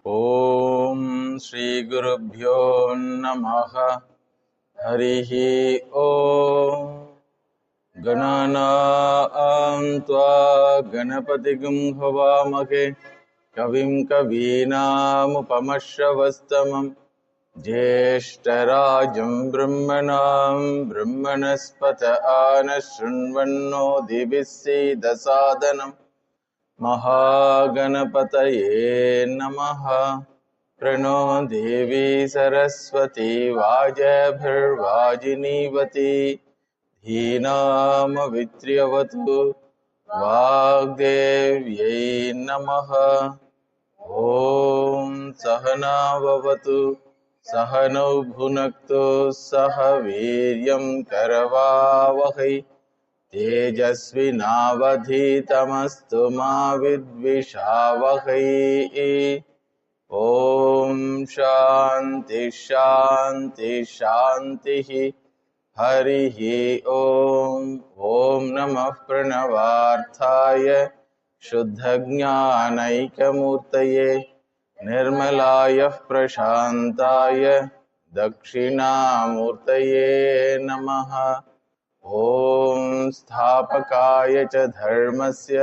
ॐ श्री गुरुभ्यो नमः। हरिः ॐ। गणानां त्वा गणपतिगं हवामहे कविं कवीनामुपमश्रवस्तमं ज्येष्ठराजं ब्रह्मणां ब्रह्मणस्पत आनशृण्वन्नोतिभिस्सीदसादनं महागणपतये नमः। प्रणो देवी सरस्वती वाजभिर्वाजिनीवती धीनामवित्र्यवतु वाग्देव्यै नमः। ॐ सहना भवतु सहनौ भुनक्तु सह वीर्यं करवावहै तेजस्विनावधीतमस्तु मा विद्विषावहै। ॐ शान्ति शान्ति शान्तिः। हरिः ॐ। ॐ नमः प्रणवार्थाय शुद्धज्ञानैकमूर्तये निर्मलाय प्रशान्ताय दक्षिणामूर्तये नमः। ॐ स्थापकाय च धर्मस्य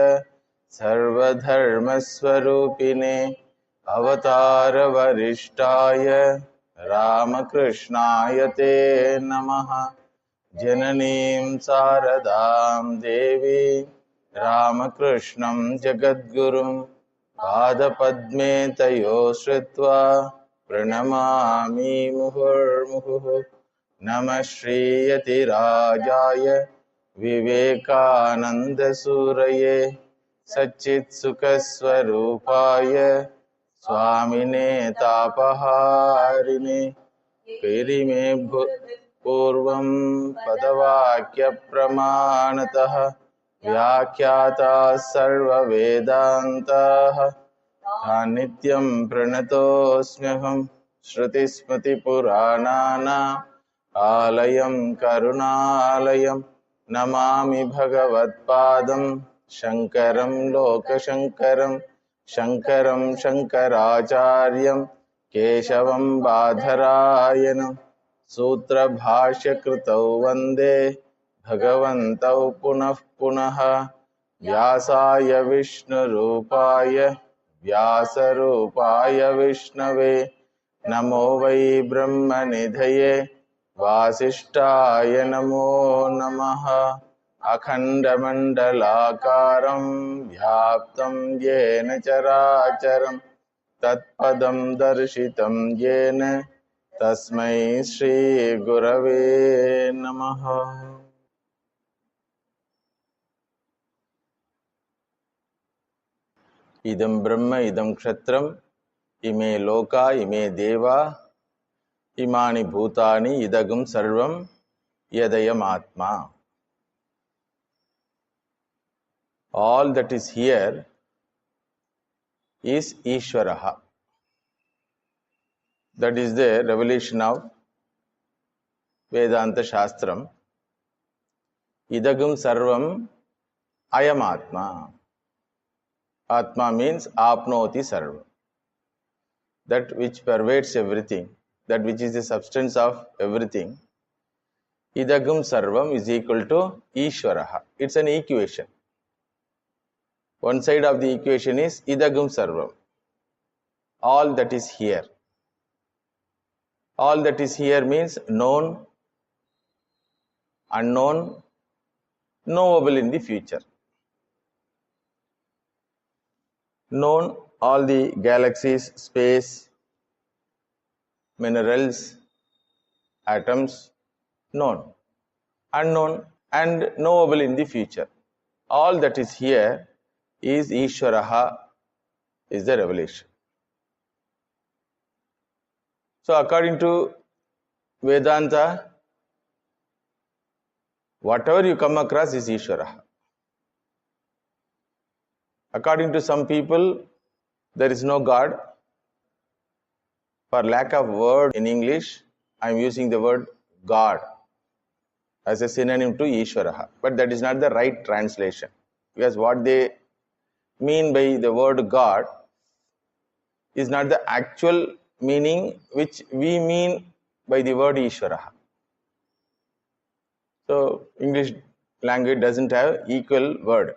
सर्वधर्मस्वरूपिणे अवतारवरिष्ठाय रामकृष्णाय ते नमः। जननीं शारदां देवी रामकृष्णं जगद्गुरुं पादपद्मे तयो श्रुत्वा प्रणमामि मुहुर्मुहुः। नमः श्रीयतिराजाय विवेकानन्दसूरये सच्चित्सुखस्वरूपाय स्वामिने तापहारिणे पेरिमे पूर्वं पदवाक्यप्रमाणतः व्याख्याता सर्ववेदान्ताः नित्यं प्रणतोऽस्म्यहं श्रुतिस्मृतिपुराणानाम् आलयं करुणालयं नमामि भगवत्पादं शङ्करं लोकशङ्करं शङ्करं शङ्कराचार्यं केशवं बादरायणं सूत्रभाष्यकृतौ वन्दे भगवन्तौ पुनः पुनः। व्यासाय विष्णुरूपाय व्यासरूपाय विष्णवे नमो वै ब्रह्मनिधये वासिष्ठाय नमो नमः। अखण्डमण्डलाकारं व्याप्तं येन चराचरं तत्पदं दर्शितं येन तस्मै श्रीगुरवे नमः। इदं ब्रह्म इदं क्षत्रम् इमे लोका इमे देवा इमानि भूतानि इदगं सर्वं यदयम् आत्मा. All that is here is Ishvaraha. That is the revelation of Vedanta Shastram. Idagam sarvam ayam atma. Atma means apnoti sarvam. That which pervades everything, that which is the substance of everything. Idagam sarvam is equal to Ishvaraha. It's an equation. One side of the equation is idagam sarvam. All that is here. All that is here means known, unknown, knowable in the future. Known, all the galaxies, space, minerals, atoms, known. Unknown and knowable in the future. All that is here is Ishvaraha, is the revelation. So according to Vedanta, whatever you come across is Ishvaraha. According to some people, there is no God. For lack of word in English, I am using the word God as a synonym to Ishvaraha. But that is not the right translation. Because what they mean by the word God is not the actual meaning which we mean by the word Ishvara. So English language doesn't have equal word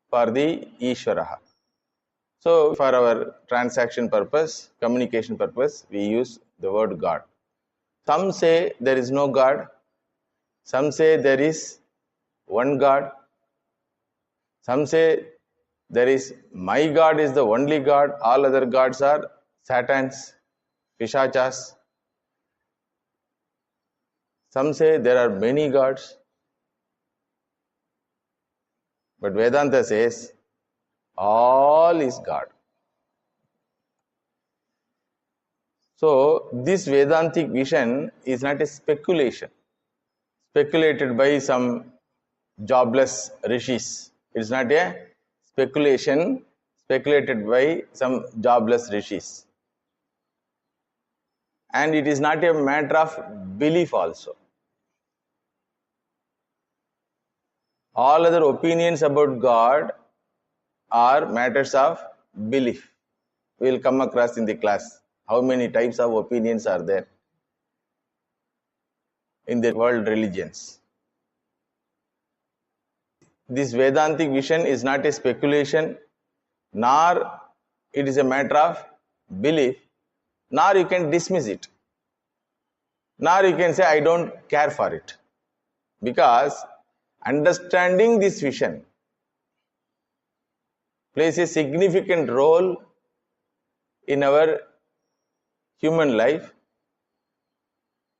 for the Ishvara. So for our transaction purpose, communication purpose, we use the word God. Some say there is no God. Some say there is one God. Some say there is my God is the only God. All other gods are Satans, Pishachas. Some say there are many gods. But Vedanta says all is God. So this Vedantic vision is not a speculation speculated by some jobless rishis. It's not a speculation speculated by some jobless rishis. And it is not a matter of belief also. All other opinions about God are matters of belief. We will come across in the class how many types of opinions are there in the world religions. This Vedantic vision is not a speculation, nor it is a matter of belief, nor you can dismiss it, nor you can say I don't care for it. Because understanding this vision plays a significant role in our human life,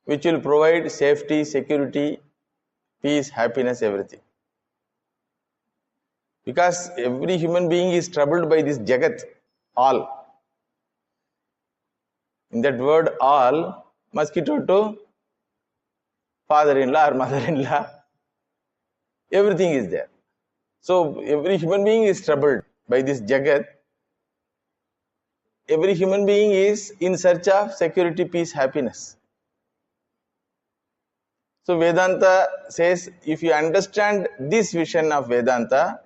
which will provide safety, security, peace, happiness, everything. Because every human being is troubled by this Jagat, all. In that word all, mosquito to father-in-law or mother-in-law, everything is there. So every human being is troubled by this Jagat. Every human being is in search of security, peace, happiness. So Vedanta says, if you understand this vision of Vedanta,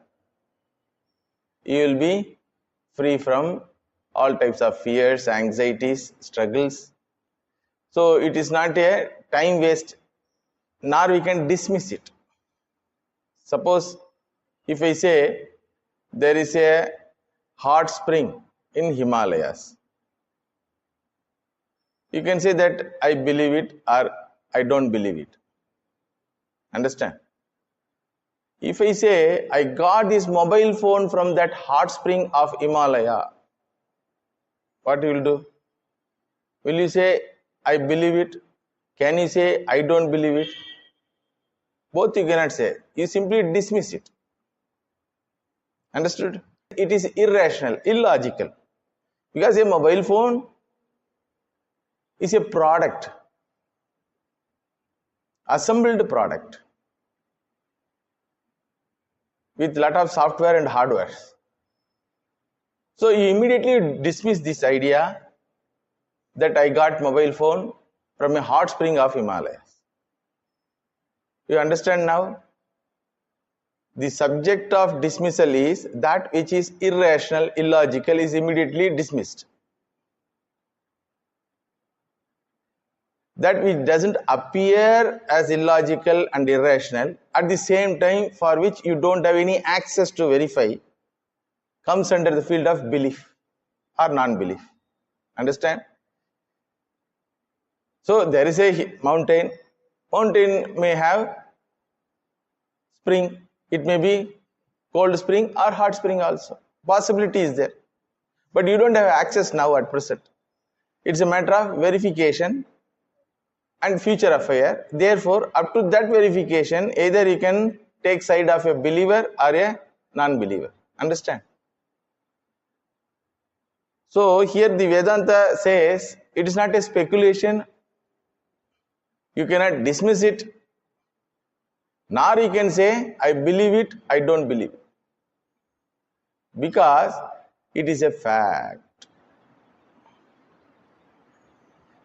you will be free from all types of fears, anxieties, struggles. So it is not a time waste, nor we can dismiss it. Suppose if I say there is a hot spring in Himalayas, you can say that I believe it or I don't believe it. Understand? If I say I got this mobile phone from that hot spring of Himalaya, what you will do? Will you say I believe it? Can you say I don't believe it? Both you cannot say. You simply dismiss it. Understood? It is irrational, illogical. Because a mobile phone is a product, assembled product with lot of software and hardware. So you immediately dismiss this idea that I got mobile phone from a hot spring of Himalayas. You understand now? The subject of dismissal is that which is irrational, illogical is immediately dismissed. That which doesn't appear as illogical and irrational, at the same time for which you don't have any access to verify, comes under the field of belief or non-belief. Understand? So there is a mountain. Mountain may have spring. It may be cold spring or hot spring also. Possibility is there. But you don't have access now at present. It's a matter of verification and future affair. Therefore, up to that verification, either you can take side of a believer or a non-believer. Understand? So here the Vedanta says it is not a speculation. You cannot dismiss it. Nor you can say, I believe it, I don't believe it. Because it is a fact.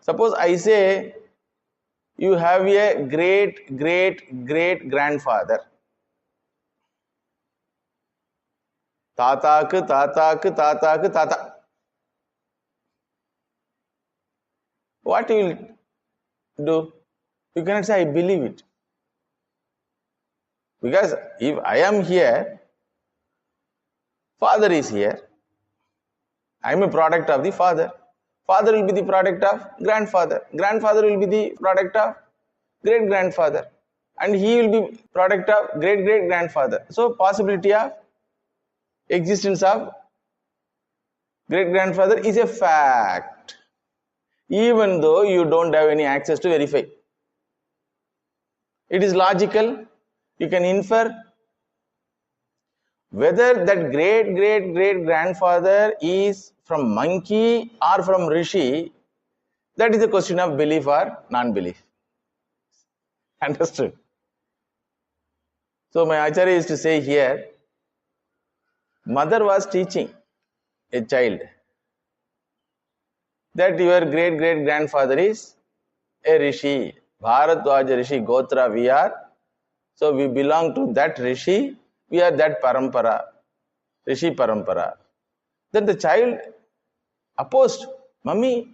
Suppose I say, you have a great grandfather. Tata. what you will do? You cannot say, I believe it. Because if I am here, Father is here. I am a product of the Father. Father will be the product of grandfather. Grandfather will be the product of great-grandfather. And he will be product of great-great-grandfather. So possibility of existence of great-grandfather is a fact, even though you don't have any access to verify. It is logical. You can infer whether that great-great-great-grandfather is from monkey or from rishi. That is a question of belief or non-belief. Understood? So my Acharya used to say here, mother was teaching a child that your great-great-grandfather is a rishi. Bharadwaja rishi, Gotra we are. So we belong to that rishi. We are that parampara, rishi parampara. Then the child opposed. Mummy,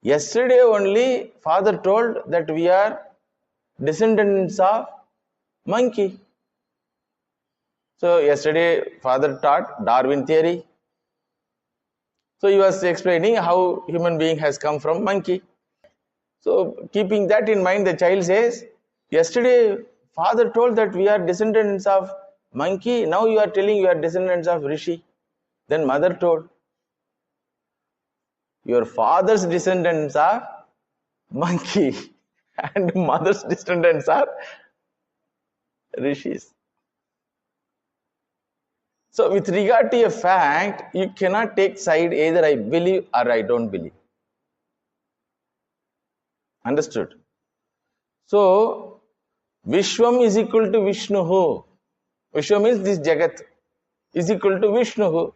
yesterday only father told that we are descendants of monkey. So yesterday father taught Darwin theory. So he was explaining how human being has come from monkey. So keeping that in mind, the child says, yesterday father told that we are descendants of monkey. Now you are telling you are descendants of rishi. Then mother told, your father's descendants are monkey and mother's descendants are rishis. So with regard to a fact, you cannot take side either I believe or I don't believe. Understood? So Vishwam is equal to Vishnuhu. Vishwam means this Jagat is equal to Vishnuhu.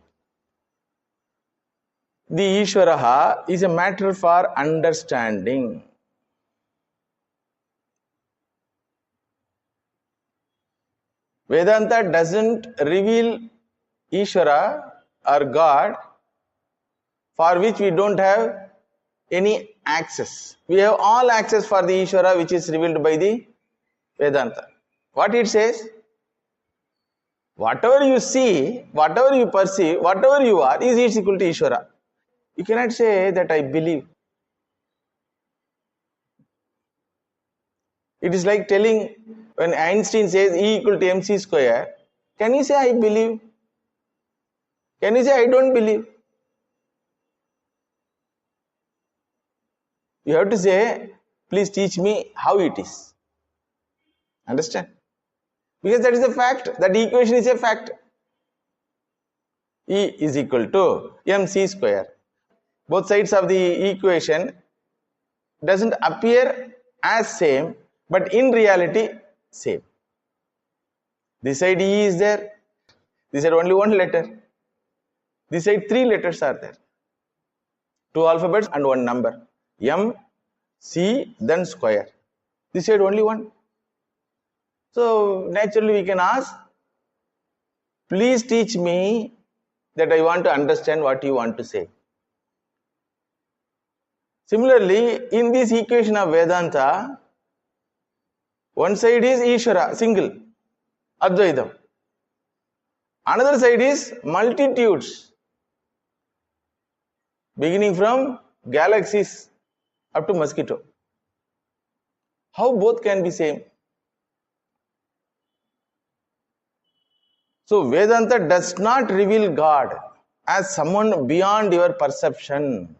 The Ishvaraha is a matter for understanding. Vedanta doesn't reveal Ishvara or God for which we don't have any access. We have all access for the Ishvara which is revealed by the Vedanta. What it says? Whatever you see, whatever you perceive, whatever you are is equal to Ishvara. You cannot say that I believe. It is like telling when Einstein says E equal to mc square, can you say I believe? Can you say I don't believe? You have to say, please teach me how it is. Understand? Because that is a fact. That equation is a fact. E is equal to mc square. Both sides of the equation doesn't appear as same, but in reality same. This side E is there. This side only one letter. This side three letters are there. Two alphabets and one number. M, C, then square. This side only one. So naturally we can ask, please teach me that I want to understand what you want to say. Similarly, in this equation of Vedanta, one side is Ishvara, single, Advaitam. Another side is multitudes, beginning from galaxies up to mosquito. How both can be same? So Vedanta does not reveal God as someone beyond your perception,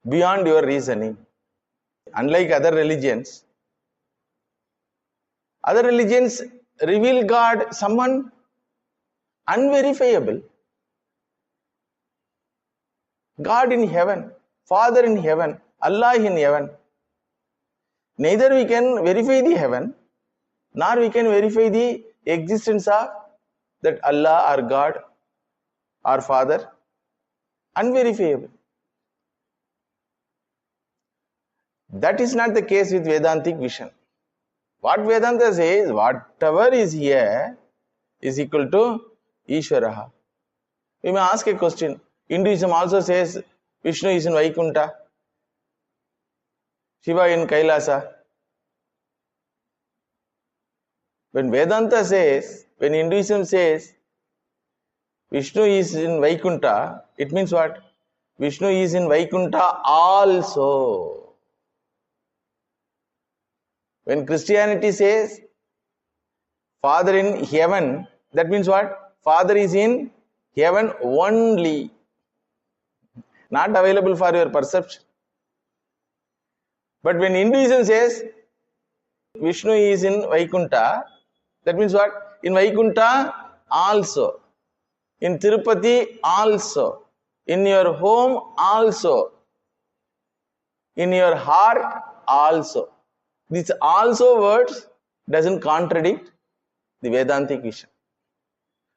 beyond your reasoning. Unlike other religions reveal God someone unverifiable. God in heaven, Father in heaven, Allah in heaven. Neither we can verify the heaven, nor we can verify the existence of that Allah or God or Father. Unverifiable. That is not the case with Vedantic vision. What Vedanta says, whatever is here is equal to Ishvaraha. We may ask a question. Hinduism also says Vishnu is in Vaikunta. Shiva in Kailasa. When Vedanta says, when Hinduism says Vishnu is in Vaikunta, it means what? Vishnu is in Vaikunta also. When Christianity says Father in heaven, that means what? Father is in heaven only, not available for your perception. But when Hinduism says Vishnu is in Vaikunta, that means what? In Vaikunta also, in Tirupati also, in your home also, in your heart also. These also words doesn't contradict the Vedantic vision.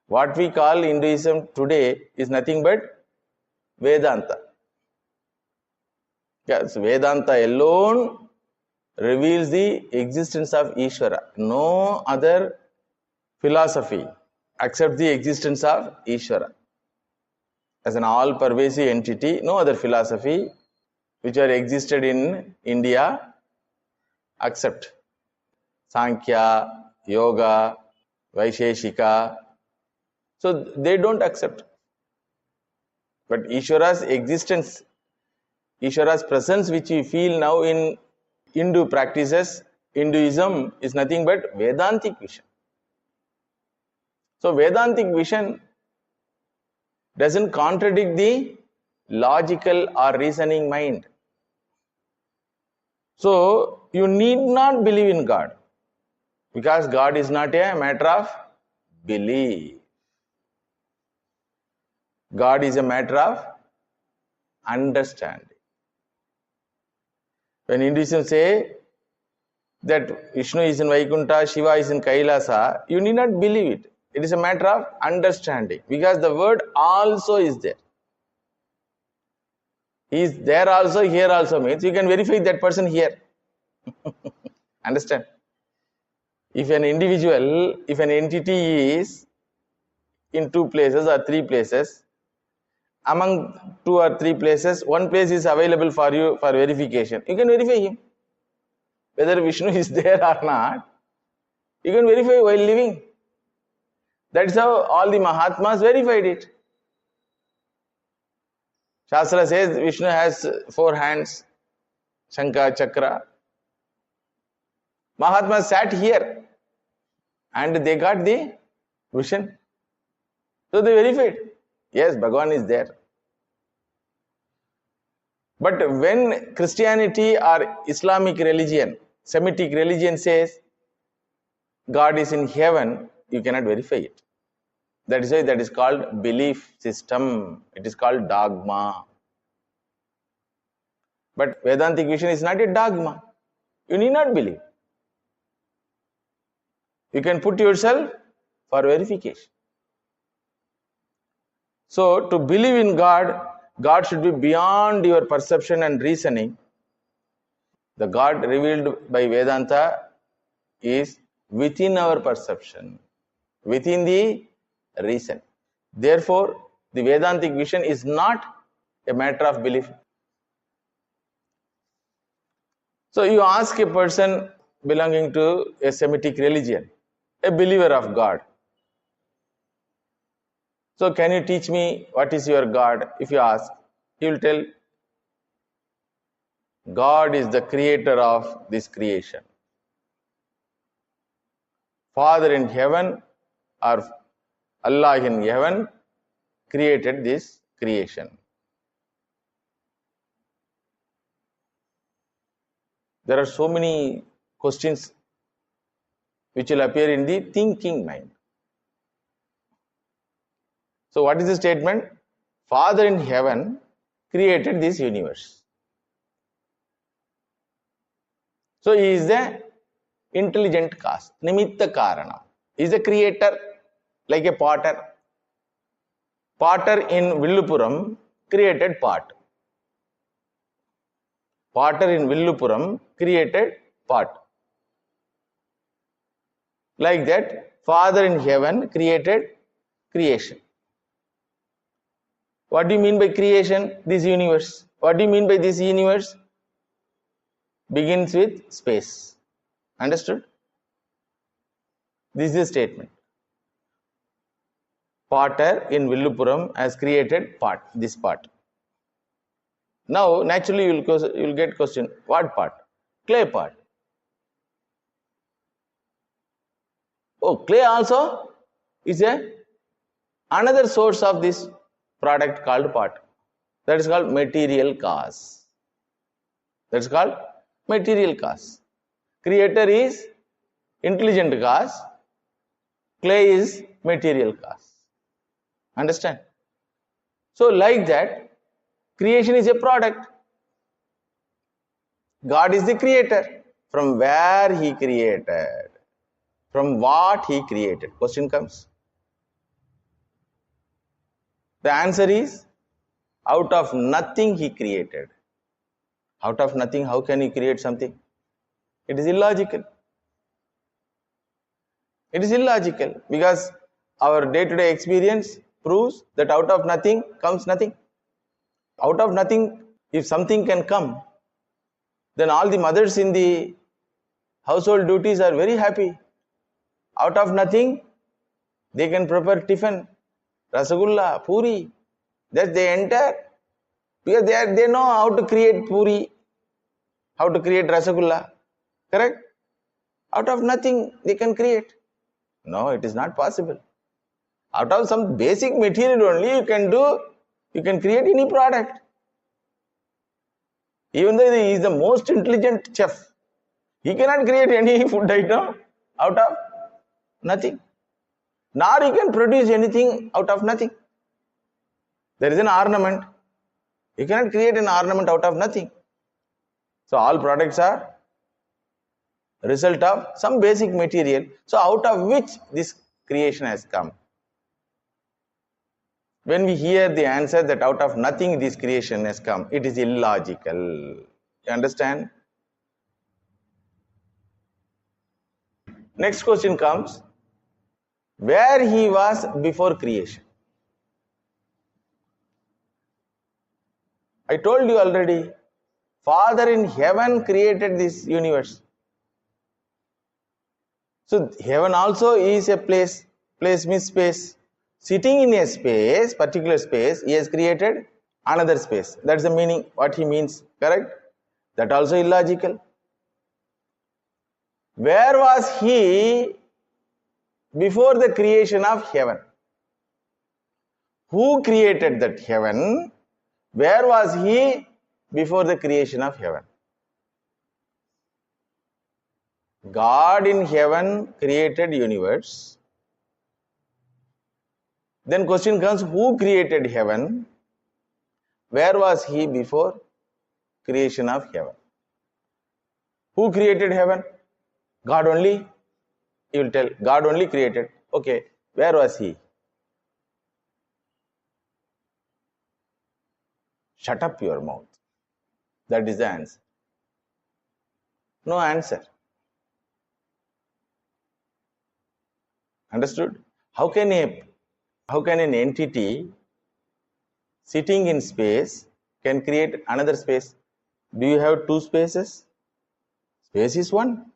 What we call Hinduism today is nothing but Vedanta. Yes, Vedanta alone reveals the existence of Ishvara. No other philosophy accepts the existence of Ishvara as an all-pervasive entity. No other philosophy which are existed in India accept. Sankhya, Yoga, Vaisheshika. So they don't accept. But Ishvara's existence, Ishvara's presence which we feel now in Hindu practices, Hinduism is nothing but Vedantic vision. So Vedantic vision doesn't contradict the logical or reasoning mind. So you need not believe in God, because God is not a matter of belief. God is a matter of understanding. When Hinduism say that Vishnu is in Vaikunta, Shiva is in Kailasa, you need not believe it. It is a matter of understanding, because the word also is there. He is there also, here also means you can verify that person here. Understand? If an individual, if an entity is in two places or three places, among two or three places, one place is available for you for verification. You can verify him. Whether Vishnu is there or not, you can verify while living. That's how all the Mahatmas verified it. Shastra says Vishnu has 4 hands, Shankha, Chakra. Mahatmas sat here and they got the vision. So they verified. Yes, Bhagavan is there. But when Christianity or Islamic religion, Semitic religion says God is in heaven, you cannot verify it. That is why that is called belief system. It is called dogma. But Vedantic vision is not a dogma. You need not believe. You can put yourself for verification. So to believe in God, God should be beyond your perception and reasoning. The God revealed by Vedanta is within our perception, within the reason. Therefore, the Vedantic vision is not a matter of belief. So you ask a person belonging to a Semitic religion, a believer of God. So can you teach me what is your God? If you ask, he will tell, God is the creator of this creation. Father in heaven or Allah in heaven created this creation. There are so many questions which will appear in the thinking mind. So what is the statement? Father in heaven created this universe. So he is the intelligent cause, nimitta karana. He is the creator, like a potter. Potter in Villupuram created pot. Potter in Villupuram created pot. Like that, Father in heaven created creation. What do you mean by creation? This universe. What do you mean by this universe? begins with space. Understood? This is a statement. Potter in Villupuram has created this pot. Now, naturally, you will get question, what pot? Clay pot. Oh, clay also is another source of this product called pot. That is called material cause. That is called material cause. Creator is intelligent cause. Clay is material cause. Understand? So, like that, creation is a product. God is the creator. From where He created? From what He created? Question comes. The answer is, out of nothing He created. Out of nothing, how can He create something? It is illogical. It is illogical because our day-to-day experience proves that out of nothing comes nothing. Out of nothing, if something can come, then all the mothers in the household duties are very happy. Out of nothing, they can prepare tiffin, rasagulla, puri. That they enter because they know how to create puri, how to create rasagulla. Correct? Out of nothing, they can create. No, it is not possible. Out of some basic material only you can create any product. Even though he is the most intelligent chef, he cannot create any food item out of nothing. Nor he can produce anything out of nothing. There is an ornament. You cannot create an ornament out of nothing. So all products are result of some basic material. So out of which this creation has come. When we hear the answer that out of nothing this creation has come, it is illogical. You understand? Next question comes, where He was before creation? I told you already, Father in heaven created this universe. So heaven also is a place. Place means space. Sitting in a space, particular space, He has created another space. That's the meaning, what He means. Correct? That also illogical. Where was He before the creation of heaven? Who created that heaven? Where was He before the creation of heaven? God in heaven created universe. Then question comes, who created heaven? Where was He before creation of heaven? Who created heaven? God only? You will tell, God only created. Okay, where was He? Shut up your mouth. That is the answer. No answer. Understood? How can an entity sitting in space can create another space? Do you have two spaces? Space is one.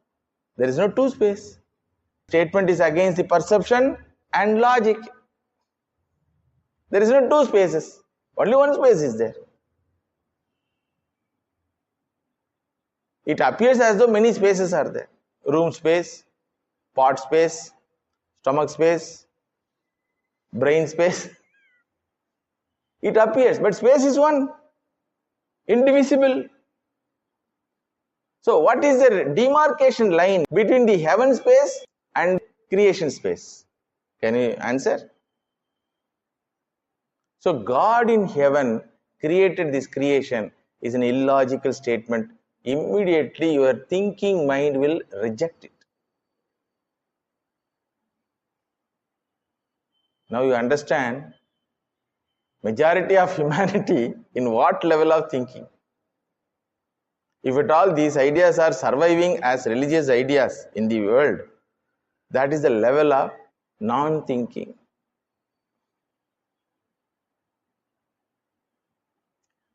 There is no two space. Statement is against the perception and logic. There is no two spaces. Only one space is there. It appears as though many spaces are there. Room space, pot space, stomach space, brain space. It appears, but space is one, indivisible. So what is the demarcation line between the heaven space and creation space? Can you answer? So God in heaven created this creation is an illogical statement. Immediately your thinking mind will reject it. Now you understand majority of humanity in what level of thinking. If at all these ideas are surviving as religious ideas in the world, that is the level of non-thinking.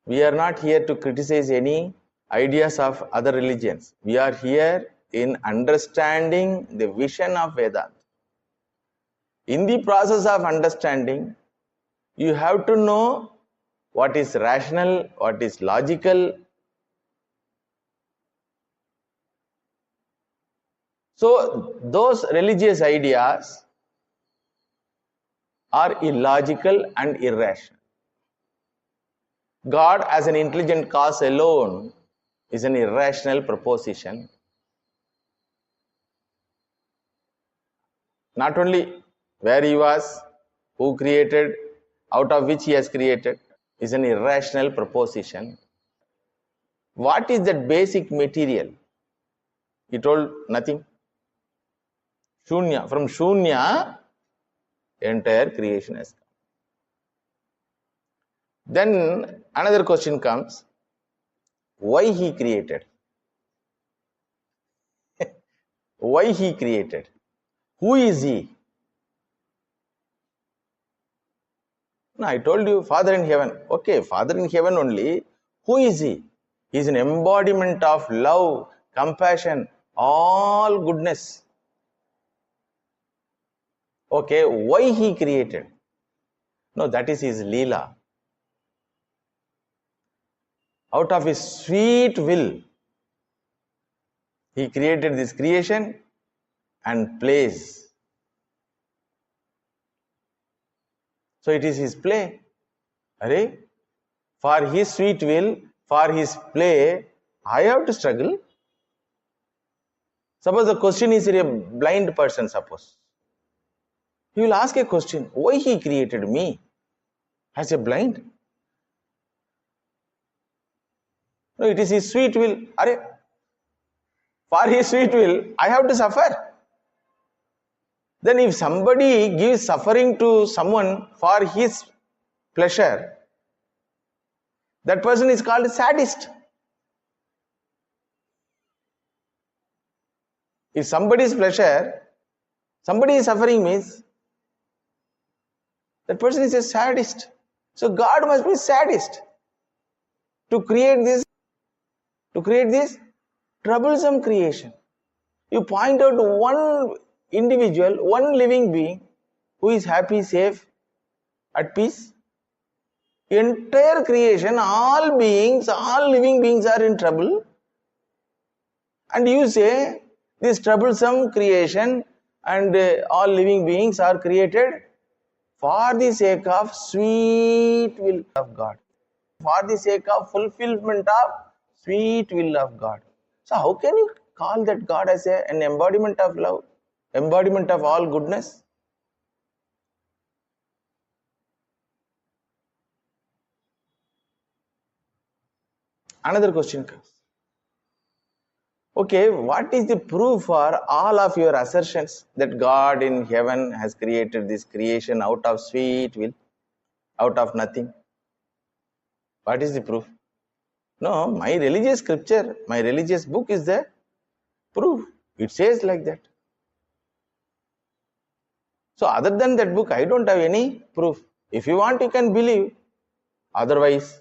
We are not here to criticize any ideas of other religions. We are here in understanding the vision of Vedanta. In the process of understanding, you have to know what is rational, what is logical. So those religious ideas are illogical and irrational. God as an intelligent cause alone is an irrational proposition. Not only where he was, who created, out of which he has created, is an irrational proposition. What is that basic material? He told nothing. Shunya. From Shunya, entire creation has come. Then another question comes, why he created? Why he created? Who is he? No, I told you, Father in heaven. Okay, Father in heaven only. Who is he? He is an embodiment of love, compassion, all goodness. Okay, why he created? No, that is his Leela. Out of his sweet will, he created this creation and plays. So it is his play. Array, for his sweet will, for his play, I have to struggle. Suppose the question is a blind person, suppose. He will ask a question, why he created me as a blind? No, it is his sweet will. Array, for his sweet will, I have to suffer. Then if somebody gives suffering to someone for his pleasure, that person is called a sadist. If somebody's pleasure, somebody is suffering means, that person is a sadist. So God must be sadist to create this troublesome creation. You point out one individual, one living being who is happy, safe, at peace. Entire creation, all beings, all living beings are in trouble. And you say this troublesome creation and all living beings are created for the sake of sweet will of God, for the sake of fulfillment of sweet will of God. So how can you call that God as an embodiment of love, embodiment of all goodness? Another question comes. Okay, what is the proof for all of your assertions that God in heaven has created this creation out of sweet will, out of nothing? What is the proof? No, my religious scripture, my religious book is the proof. It says like that. So other than that book, I don't have any proof. If you want, you can believe. Otherwise,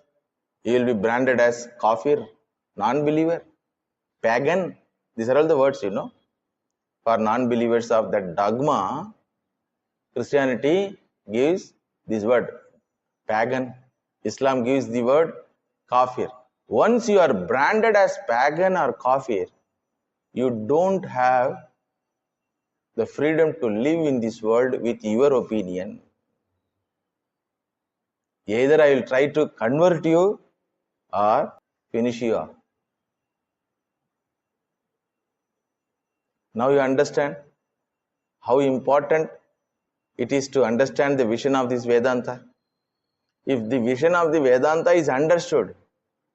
you will be branded as kafir, non-believer, pagan. These are all the words, for non-believers of that dogma. Christianity gives this word pagan. Islam gives the word kafir. Once you are branded as pagan or kafir, you don't have the freedom to live in this world with your opinion. Either I will try to convert you or finish you off. Now you understand how important it is to understand the vision of this Vedanta. If the vision of the Vedanta is understood,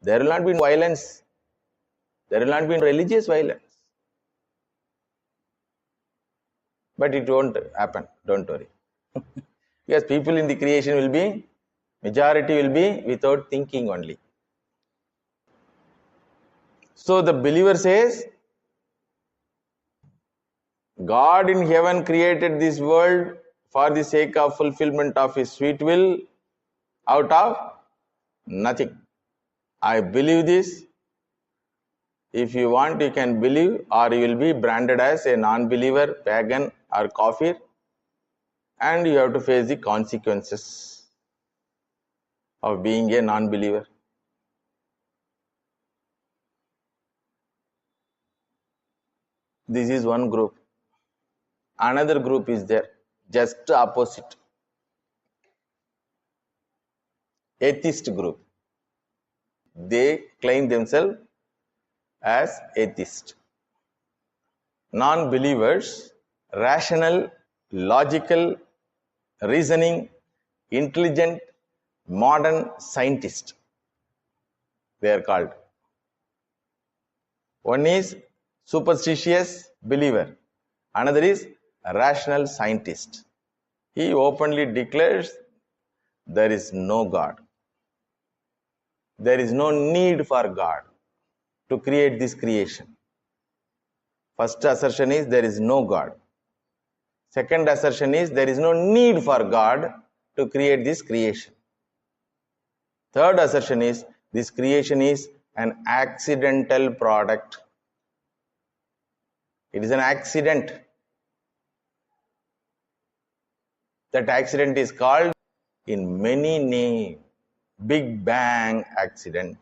there will not be violence. There will not be religious violence. But it won't happen, don't worry. Because people in the creation will be, majority will be without thinking only. So the believer says, God in heaven created this world for the sake of fulfillment of his sweet will out of nothing. I believe this. If you want, you can believe, or you will be branded as a non-believer, pagan, or kafir, and you have to face the consequences of being a non-believer. This is one group. Another group is there, just opposite. Atheist group. They claim themselves as atheist. Non-believers, rational, logical, reasoning, intelligent, modern scientist. They are called. One is superstitious believer. Another is a rational scientist. He openly declares there is no God. There is no need for God to create this creation. First assertion is there is no God. Second assertion is there is no need for God to create this creation. Third assertion is this creation is an accidental product. It is an accident. That accident is called in many names Big Bang accident.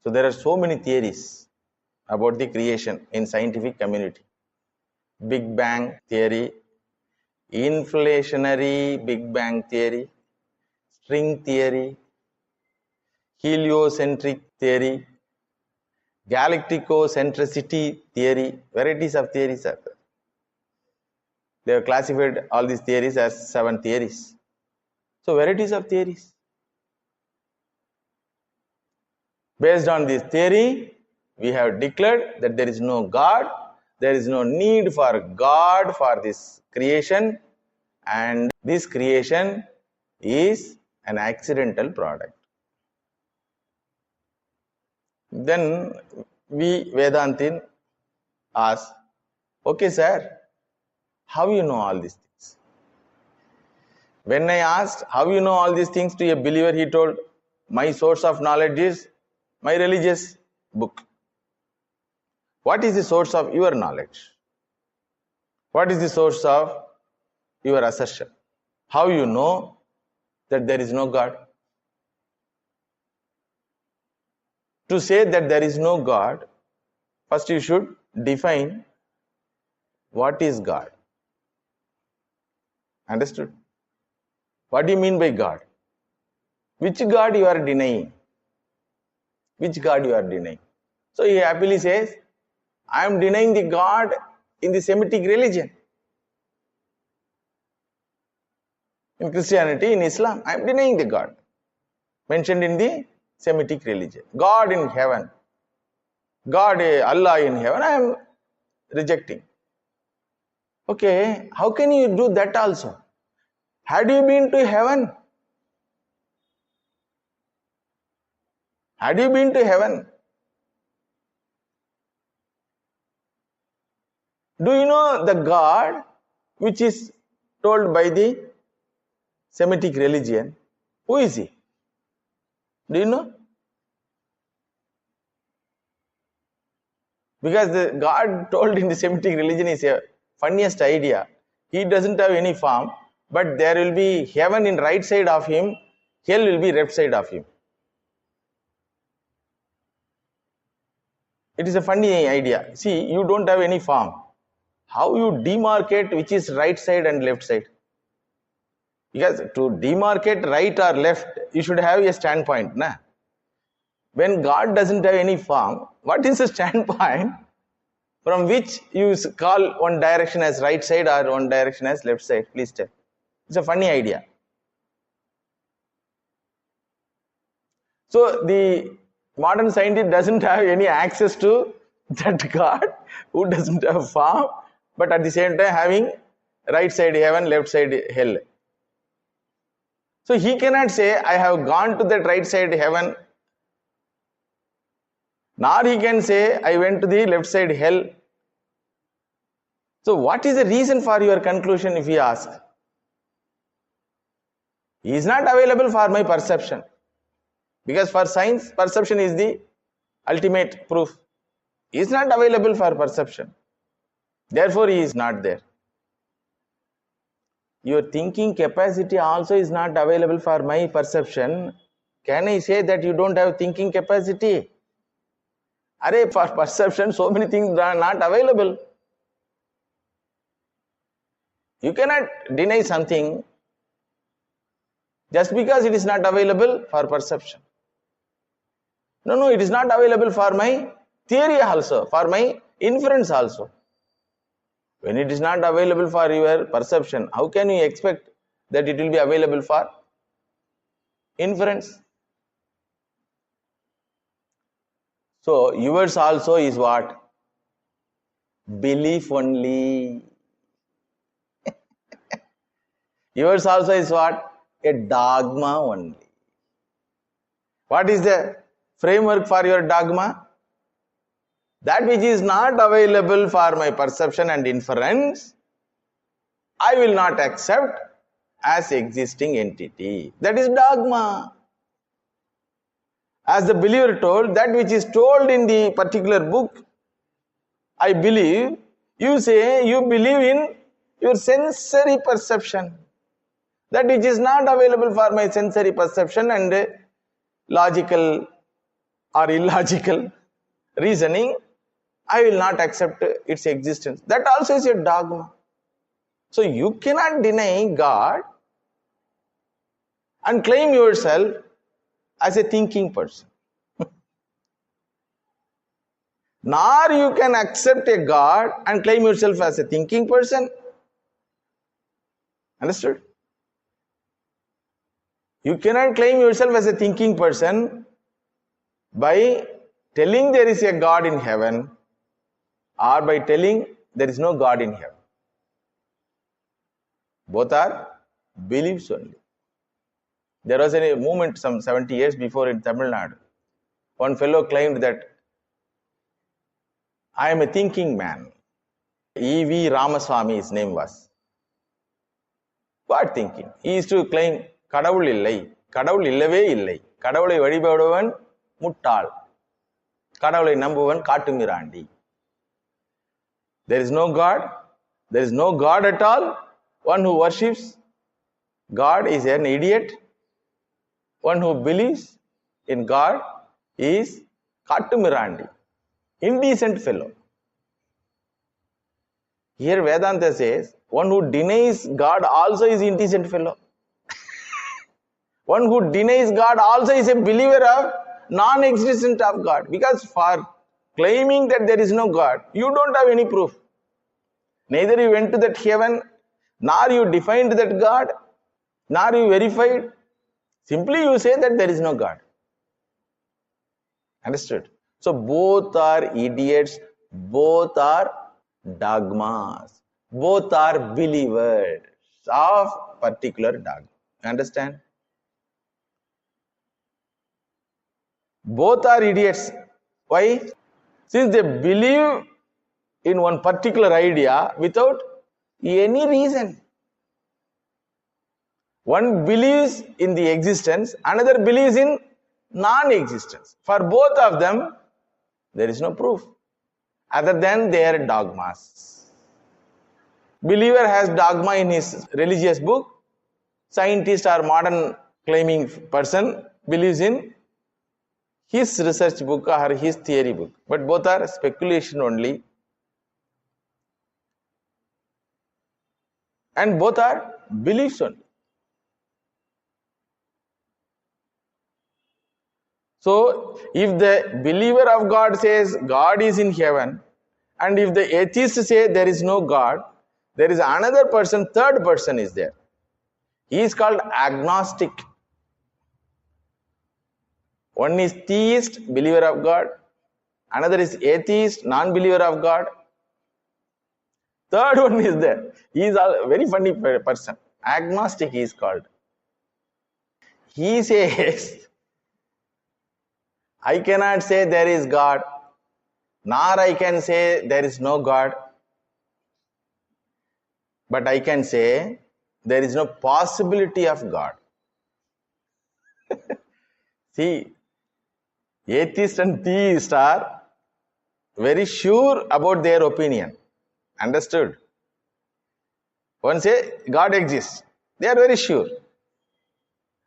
So there are so many theories about the creation in scientific community. Big Bang theory, inflationary Big Bang theory, string theory, heliocentric theory, galacticocentricity theory. Varieties of theories are there. They have classified all these theories as 7 theories. So varieties of theories. Based on this theory, we have declared that there is no God, there is no need for God for this creation, and this creation is an accidental product. Then we Vedantin ask, okay sir, how you know all these things? When I asked how you know all these things to a believer, he told, my source of knowledge is my religious book. What is the source of your knowledge? What is the source of your assertion? How you know that there is no God? To say that there is no God, first you should define what is God. Understood? What do you mean by God? Which God you are denying? Which God you are denying? So he happily says, I am denying the God in the Semitic religion. In Christianity, in Islam, I am denying the God mentioned in the Semitic religion. God in heaven, God, Allah in heaven, I am rejecting. Okay, how can you do that also? Had you been to heaven? Had you been to heaven? Do you know the God which is told by the Semitic religion? Who is he? Do you know? Because the God told in the Semitic religion is a funniest idea. He doesn't have any form, but there will be heaven in right side of him, hell will be left side of him. It is a funny idea. See, you don't have any form. How you demarcate which is right side and left side? Because to demarcate right or left, you should have a standpoint. Nah? When God doesn't have any form, what is the standpoint from which you call one direction as right side or one direction as left side? Please tell. It's a funny idea. So the modern scientist doesn't have any access to that God who doesn't have form, but at the same time having right side heaven, left side hell. So he cannot say, I have gone to that right side heaven, nor he can say, I went to the left side hell. So what is the reason for your conclusion if he asks? He is not available for my perception. Because for science, perception is the ultimate proof, is not available for perception. Therefore, he is not there. Your thinking capacity also is not available for my perception. Can I say that you don't have thinking capacity? For perception, so many things are not available. You cannot deny something just because it is not available for perception. No, it is not available for my theory also, for my inference also. When it is not available for your perception, how can you expect that it will be available for inference? So, yours also is what? Belief only. Yours also is what? A dogma only. What is the framework for your dogma? That which is not available for my perception and inference, I will not accept as existing entity. That is dogma. As the believer told, that which is told in the particular book, I believe, you say you believe in your sensory perception. That which is not available for my sensory perception and logical or illogical reasoning, I will not accept its existence. That also is a dogma. So you cannot deny God and claim yourself as a thinking person. Nor you can accept a God and claim yourself as a thinking person. Understood? You cannot claim yourself as a thinking person by telling there is a God in heaven or by telling there is no God in heaven. Both are beliefs only. There was a movement some 70 years before in Tamil Nadu. One fellow claimed that I am a thinking man. E.V. Ramaswamy, his name was. What thinking? He used to claim, கடவுள் இல்லை, கடவுள் இல்லவே இல்லை, கடவுளை வழிபடுவன் முட்டாள், கடவுளை நம்புவன் காட்டுமிராண்டி. There is no God. There is no God at all. One who worships God is an idiot. One who believes in God is Kattumirandi, indecent fellow. Here Vedanta says, one who denies God also is indecent fellow. One who denies God also is a believer of non-existence of God. Because for claiming that there is no God, you don't have any proof. Neither you went to that heaven, nor you defined that God, nor you verified. Simply you say that there is no God. Understood? So both are idiots, both are dogmas, both are believers of particular dogma. Understand? Both are idiots. Why? Since they believe in one particular idea without any reason. One believes in the existence, another believes in non-existence. For both of them, there is no proof other than their dogmas. Believer has dogma in his religious book. Scientist or modern claiming person believes in his research book or his theory book. But both are speculation only. And both are beliefs only. So, if the believer of God says God is in heaven, and if the atheists say there is no God, there is another person, third person is there. He is called agnostic. One is theist, believer of God. Another is atheist, non-believer of God. Third one is there. He is a very funny person. Agnostic he is called. He says, I cannot say there is God, nor I can say there is no God. But I can say there is no possibility of God. See, Atheists and theists are very sure about their opinion. Understood? One say God exists. They are very sure.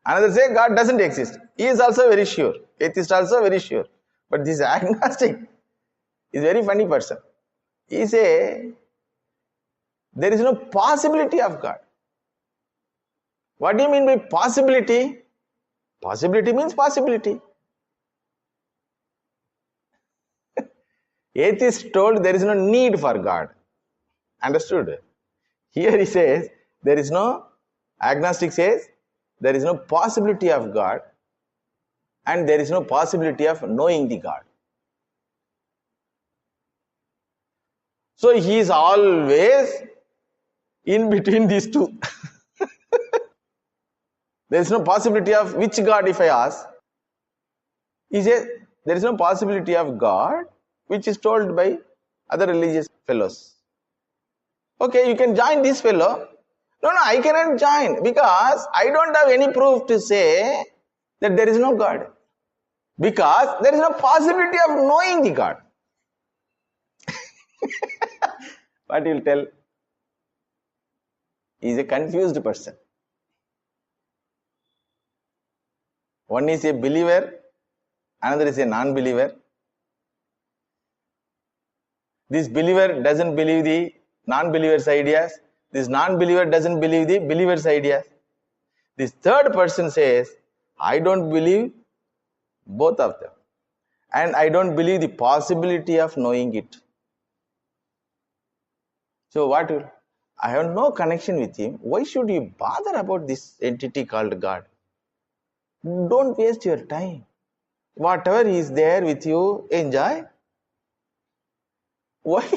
Another say God doesn't exist. He is also very sure. Atheist also very sure. But this agnostic is very funny person. He say there is no possibility of God. What do you mean by possibility? Possibility means possibility. Atheist told there is no need for God. Understood? Here he says there is no, agnostic says there is no possibility of God and there is no possibility of knowing the God. So he is always in between these two. There is no possibility of which God if I ask. He says there is no possibility of God which is told by other religious fellows. Okay, you can join this fellow. No, I cannot join because I don't have any proof to say that there is no God. Because there is no possibility of knowing the God. What he will tell? He is a confused person. One is a believer, another is a non-believer. This believer doesn't believe the non-believer's ideas. This non-believer doesn't believe the believer's ideas. This third person says, I don't believe both of them. And I don't believe the possibility of knowing it. So what will? I have no connection with him. Why should you bother about this entity called God? Don't waste your time. Whatever is there with you, enjoy. Why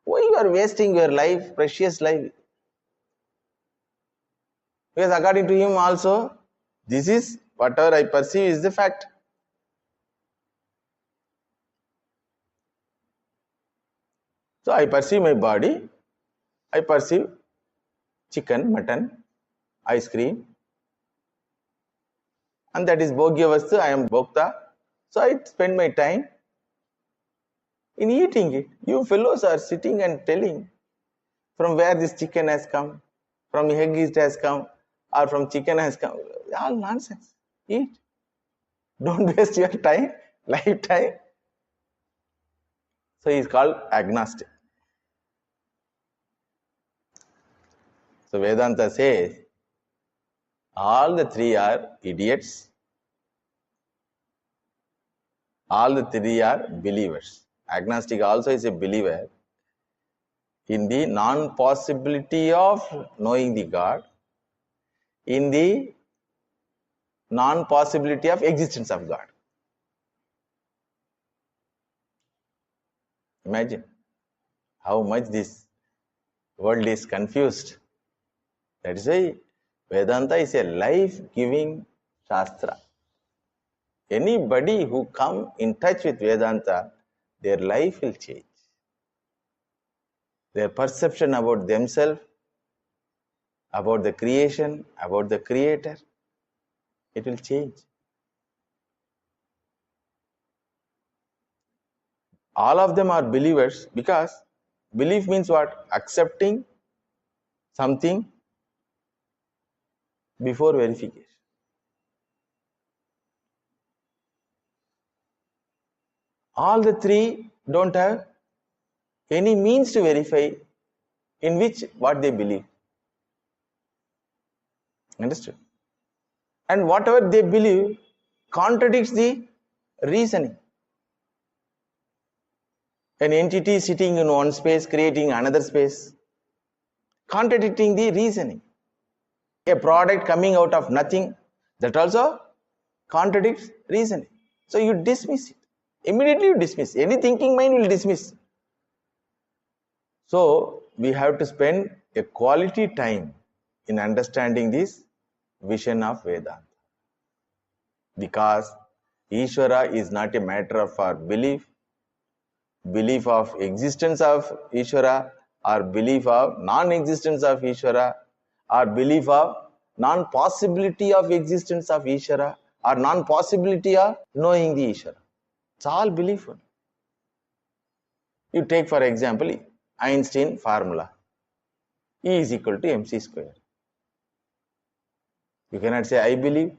you are wasting your life, precious life? Because according to him also, this is whatever I perceive is the fact. So I perceive my body, I perceive chicken, mutton, ice cream, and that is Bhogya Vastu, I am Bhokta. So I spend my time in eating it. You fellows are sitting and telling from where this chicken has come, from egg it has come, or from chicken has come. All nonsense. Eat. Don't waste your time, lifetime. So he is called agnostic. So Vedanta says all the three are idiots. All the three are believers. Agnostic also is a believer in the non-possibility of knowing the God, in the non-possibility of existence of God. Imagine how much this world is confused. That is why Vedanta is a life-giving Shastra. Anybody who come in touch with Vedanta, their life will change. Their perception about themselves, about the creation, about the Creator, it will change. All of them are believers because belief means what? Accepting something before verification. All the three don't have any means to verify in which what they believe. Understood? And whatever they believe contradicts the reasoning. An entity sitting in one space creating another space, contradicting the reasoning. A product coming out of nothing, that also contradicts reasoning. So you dismiss it. Immediately you dismiss. Any thinking mind will dismiss. So we have to spend a quality time in understanding this vision of Vedanta. Because Ishvara is not a matter of our belief of existence of Ishvara, or belief of non-existence of Ishvara, or belief of non-possibility of existence of Ishvara, or non-possibility of knowing the Ishvara. It's all belief. You take for example Einstein formula. E is equal to mc square. You cannot say I believe,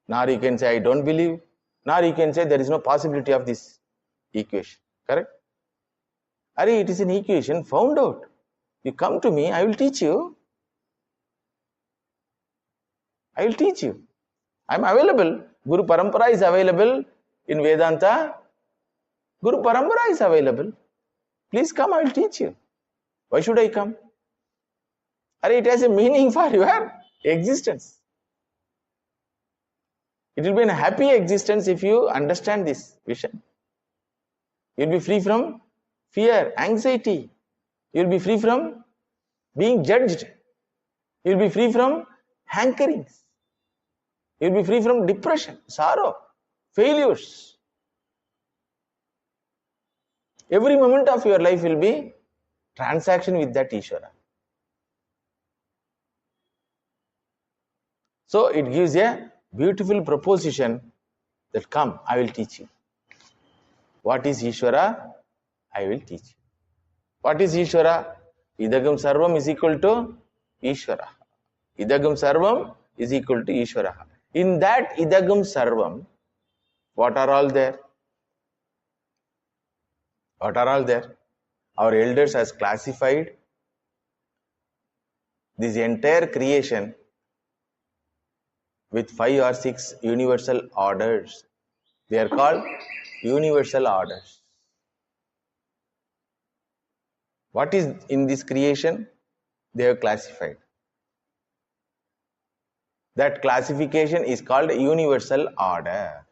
nor you can say I don't believe, nor you can say there is no possibility of this equation. Correct? It is an equation found out. You come to me, I will teach you. I will teach you. I am available. Guru Parampara is available in Vedanta. Guru Parampara is available. Please come, I will teach you. Why should I come? It has a meaning for your existence. It will be a happy existence if you understand this vision. You will be free from fear, anxiety. You will be free from being judged. You will be free from hankerings. You will be free from depression, sorrow, failures. Every moment of your life will be transaction with that Ishvara. So it gives a beautiful proposition that come, I will teach you. What is Ishvara? I will teach you. What is Ishvara? Idagam sarvam is equal to Ishvara. Idagam sarvam is equal to Ishvara. In that Idagam sarvam, what are all there? What are all there? Our elders has classified this entire creation with 5 or 6 universal orders. They are called universal orders. What is in this creation? They have classified. That classification is called universal order.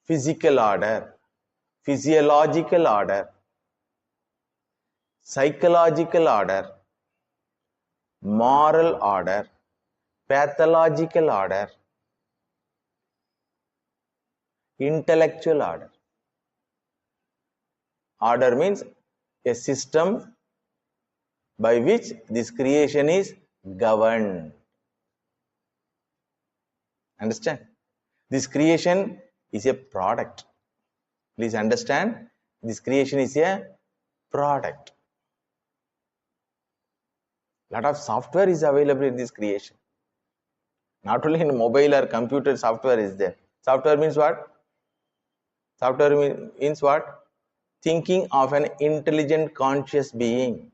Physical order, physiological order, psychological order, moral order, pathological order, intellectual order. Order means a system by which this creation is governed. Understand? This creation is a product. Please understand, this creation is a product. Lot of software is available in this creation. Not only in mobile or computer, software is there. Software means what? Software means what? Thinking of an intelligent, conscious being.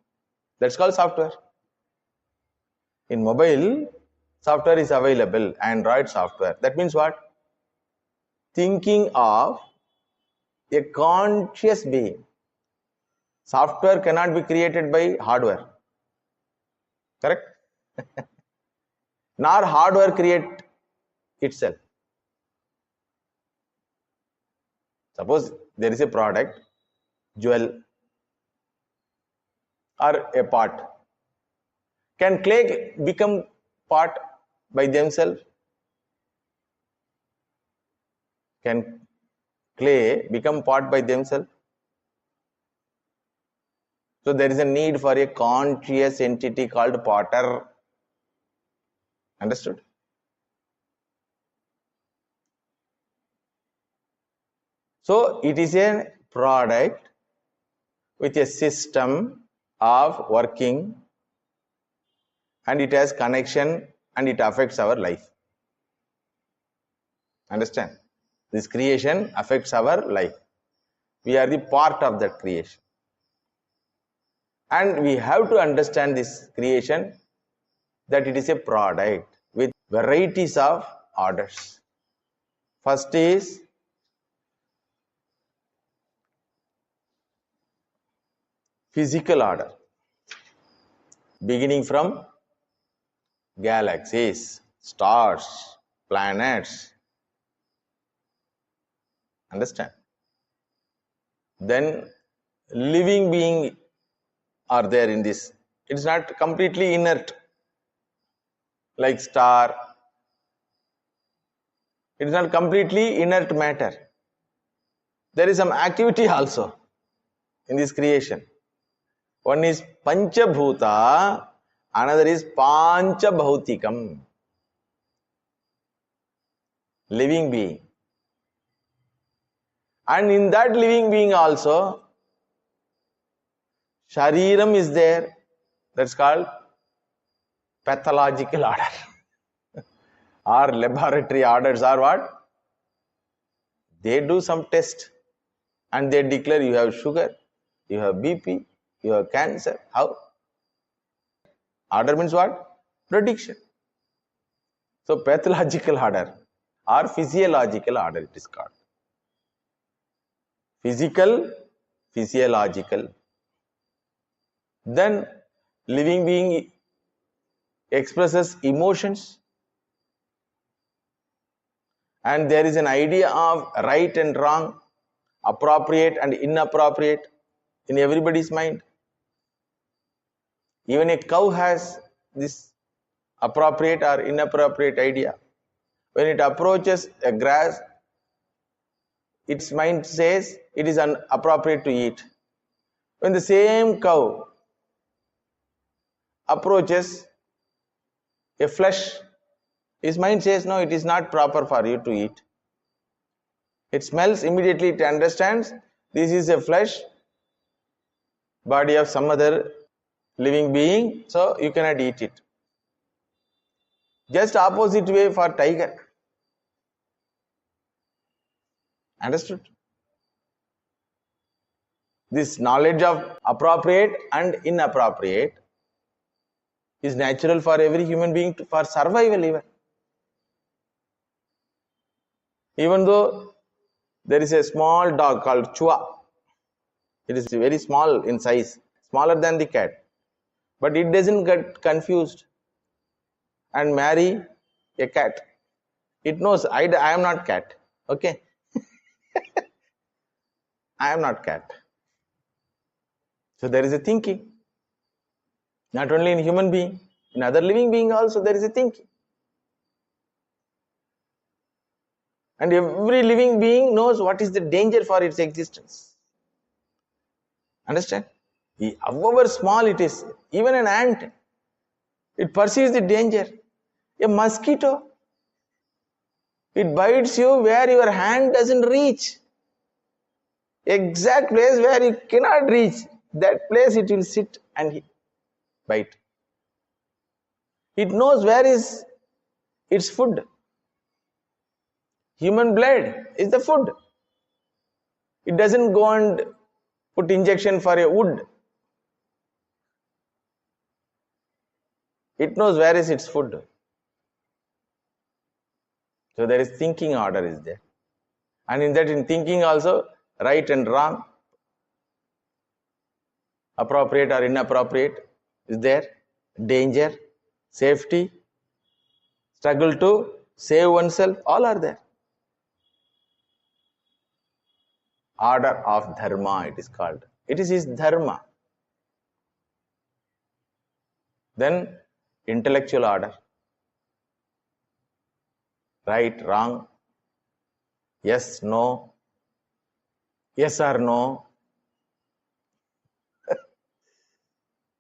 That's called software. In mobile, software is available, Android software. That means what? Thinking of a conscious being. Software cannot be created by hardware. Correct? Nor hardware create itself. Suppose there is a product, jewel or a pot. Can clay become pot by themselves? Can clay become pot by themselves? So there is a need for a conscious entity called potter. Understood? So it is a product with a system of working, and it has connection and it affects our life. Understand? This creation affects our life. We are the part of that creation. And we have to understand this creation that it is a product with varieties of orders. First is physical order, beginning from galaxies, stars, planets. Understand? Then living being are there in this. It is not completely inert like star. It is not completely inert matter. There is some activity also in this creation. One is Panchabhuta, another is Panchabhautikam. Living being. And in that living being also, Shariram is there. That's called pathological order. Or laboratory orders are what? They do some test and they declare you have sugar, you have BP, you have cancer. How? Order means what? Prediction. So pathological order or physiological order it is called. Physical, physiological. Then living being expresses emotions, and there is an idea of right and wrong, appropriate and inappropriate in everybody's mind. Even a cow has this appropriate or inappropriate idea. When it approaches a grass, its mind says it is inappropriate to eat. When the same cow approaches a flesh, his mind says no, it is not proper for you to eat. It smells, immediately it understands this is a flesh body of some other living being, so you cannot eat it. Just opposite way for tiger. Understood? This knowledge of appropriate and inappropriate is natural for every human being for survival even. Even though there is a small dog called Chua. It is very small in size, smaller than the cat. But it doesn't get confused and marry a cat. It knows I am not cat. Okay? I am not cat. So there is a thinking. Not only in human being, in other living being also there is a thinking. And every living being knows what is the danger for its existence. Understand? However small it is, even an ant, it perceives the danger. A mosquito, it bites you where your hand doesn't reach. Exact place where you cannot reach, that place it will sit and bite. It knows where is its food. Human blood is the food. It doesn't go and put injection for a wood. It knows where is its food. So there is thinking order is there. And in that, in thinking also, right and wrong, appropriate or inappropriate is there. Danger, safety, struggle to save oneself, all are there. Order of dharma it is called. It is his dharma. Then intellectual order. Right, wrong, yes, no, yes or no.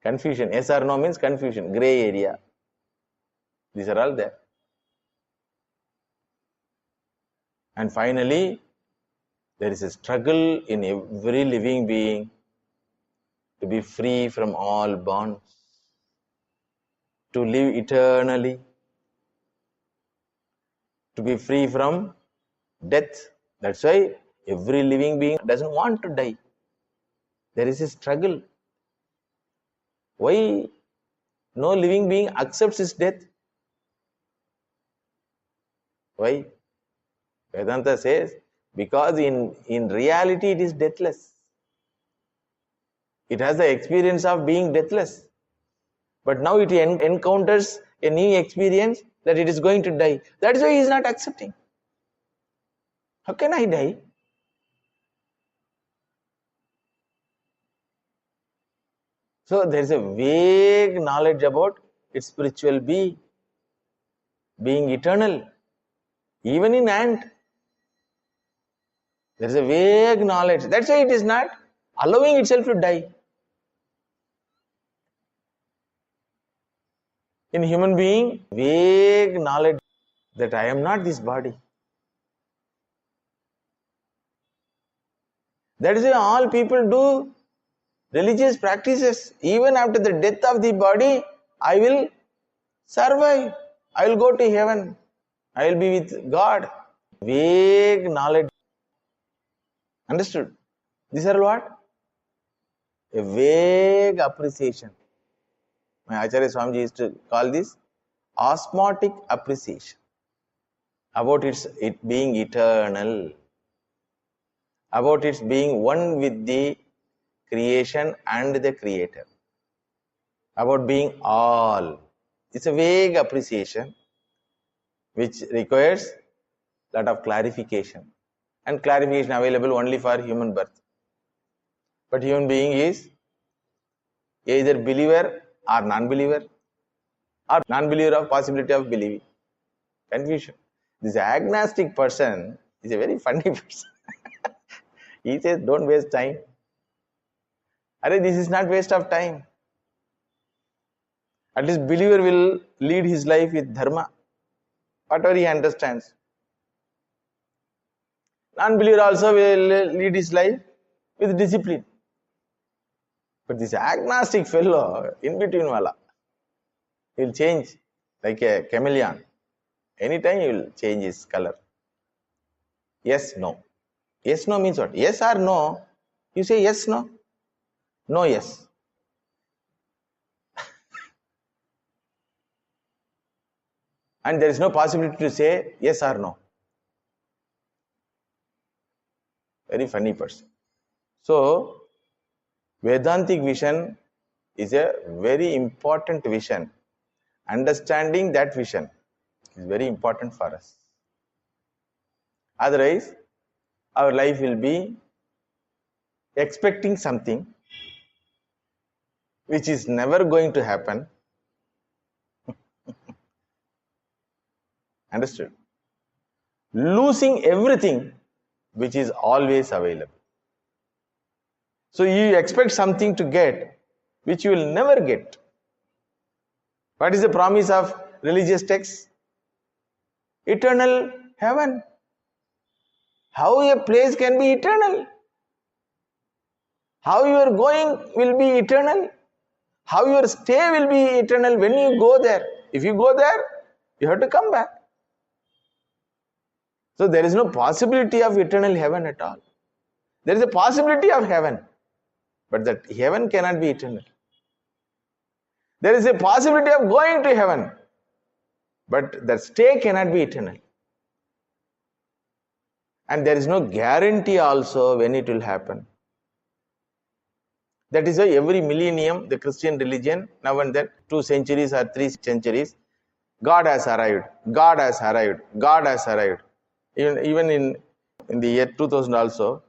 Confusion. Yes or no means confusion, gray area. These are all there. And finally, there is a struggle in every living being to be free from all bonds, to live eternally, to be free from death. That's why every living being doesn't want to die. There is a struggle. Why no living being accepts his death? Why? Vedanta says, because in reality it is deathless. It has the experience of being deathless. But now it encounters a new experience that it is going to die. That is why he is not accepting. How can I die? So there is a vague knowledge about its spiritual being eternal. Even in ant, there is a vague knowledge. That's why it is not allowing itself to die. In human being, vague knowledge that I am not this body. That is why all people do religious practices. Even after the death of the body, I will survive. I will go to heaven. I will be with God. Vague knowledge. Understood? These are what? A vague appreciation. My Acharya Swamiji used to call this osmotic appreciation about it being eternal, about its being one with the creation and the creator, about being all. It's a vague appreciation which requires a lot of clarification, and clarification available only for human birth. But human being is either believer or non-believer, or non-believer of possibility of believing. Confusion. This agnostic person is a very funny person. He says, don't waste time. Arey, this is not waste of time. At least believer will lead his life with dharma, whatever he understands. Non-believer also will lead his life with discipline. But this agnostic fellow, in between wala, he will change like a chameleon. Anytime he will change his color. Yes, no. Yes, no means what? Yes or no? You say yes, no. No, yes. And there is no possibility to say yes or no. Very funny person. So, Vedantic vision is a very important vision. Understanding that vision is very important for us. Otherwise, our life will be expecting something which is never going to happen. Understood? Losing everything which is always available. So you expect something to get which you will never get. What is the promise of religious texts? Eternal heaven. How a place can be eternal? How your going will be eternal? How your stay will be eternal when you go there? If you go there, you have to come back. So there is no possibility of eternal heaven at all. There is a possibility of heaven, but that heaven cannot be eternal. There is a possibility of going to heaven, but that stay cannot be eternal. And there is no guarantee also when it will happen. That is why every millennium, the Christian religion, now and then, 2 centuries or 3 centuries, God has arrived, God has arrived, God has arrived. Even in the year 2000 also,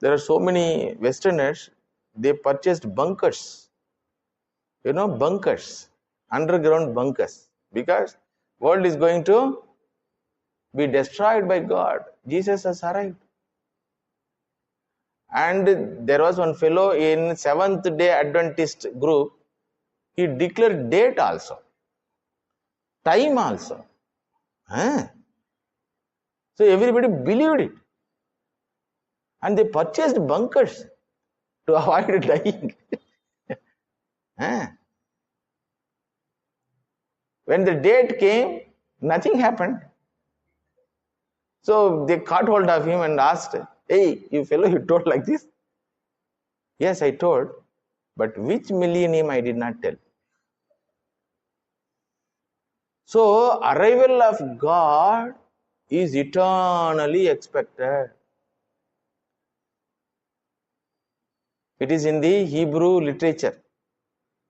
there are so many Westerners, they purchased bunkers. You know, bunkers, underground bunkers, because world is going to be destroyed by God. Jesus has arrived. And there was one fellow in Seventh-day Adventist group, he declared date also, time also. So everybody believed it. And they purchased bunkers to avoid dying. When the date came, nothing happened. So they caught hold of him and asked, hey, you fellow, you told like this? Yes, I told, but which millennium I did not tell. So arrival of God is eternally expected. It is in the Hebrew literature,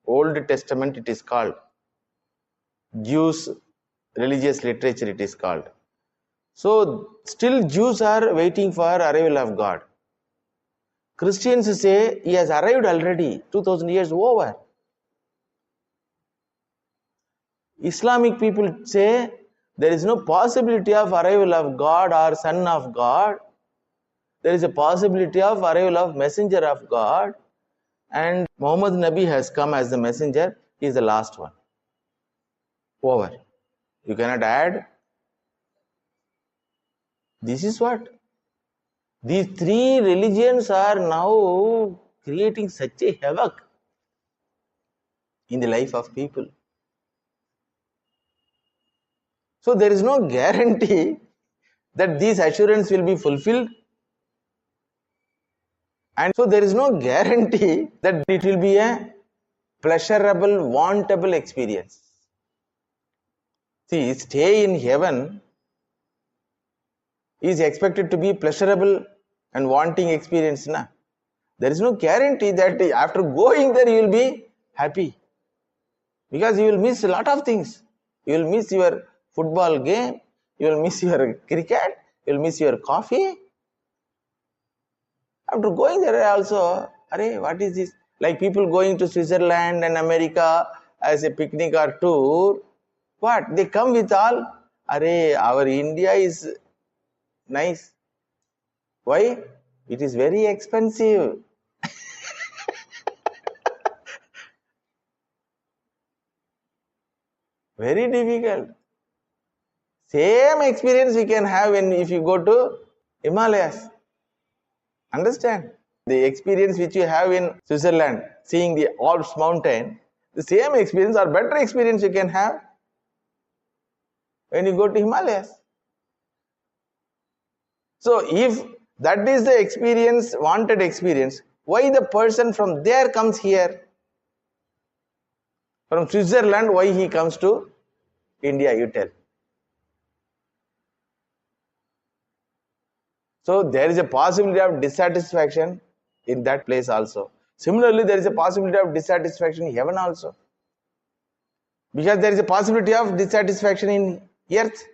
Old Testament it is called, Jews religious literature it is called. So still Jews are waiting for arrival of God. Christians say he has arrived already, 2000 years over. Islamic people say there is no possibility of arrival of God or Son of God. There is a possibility of arrival of Messenger of God, and Muhammad Nabi has come as the messenger. He is the last one. Over. You cannot add. This is what? These three religions are now creating such a havoc in the life of people. So there is no guarantee that these assurance will be fulfilled, and so there is no guarantee that it will be a pleasurable, wantable experience. See, stay in heaven is expected to be pleasurable and wanting experience. Na? There is no guarantee that after going there you will be happy, because you will miss a lot of things. You will miss your football game, you will miss your cricket, you will miss your coffee. After going there also, what is this? Like people going to Switzerland and America as a picnic or tour, what? They come with all, our India is nice. Why? It is very expensive. Very difficult. Same experience we can have if you go to Himalayas. Understand? The experience which you have in Switzerland, seeing the Alps mountain, the same experience or better experience you can have when you go to Himalayas. So if that is the experience, wanted experience, why the person from there comes here? From Switzerland, why he comes to India, you tell. So there is a possibility of dissatisfaction in that place also. Similarly, there is a possibility of dissatisfaction in heaven also. Because there is a possibility of dissatisfaction in earth.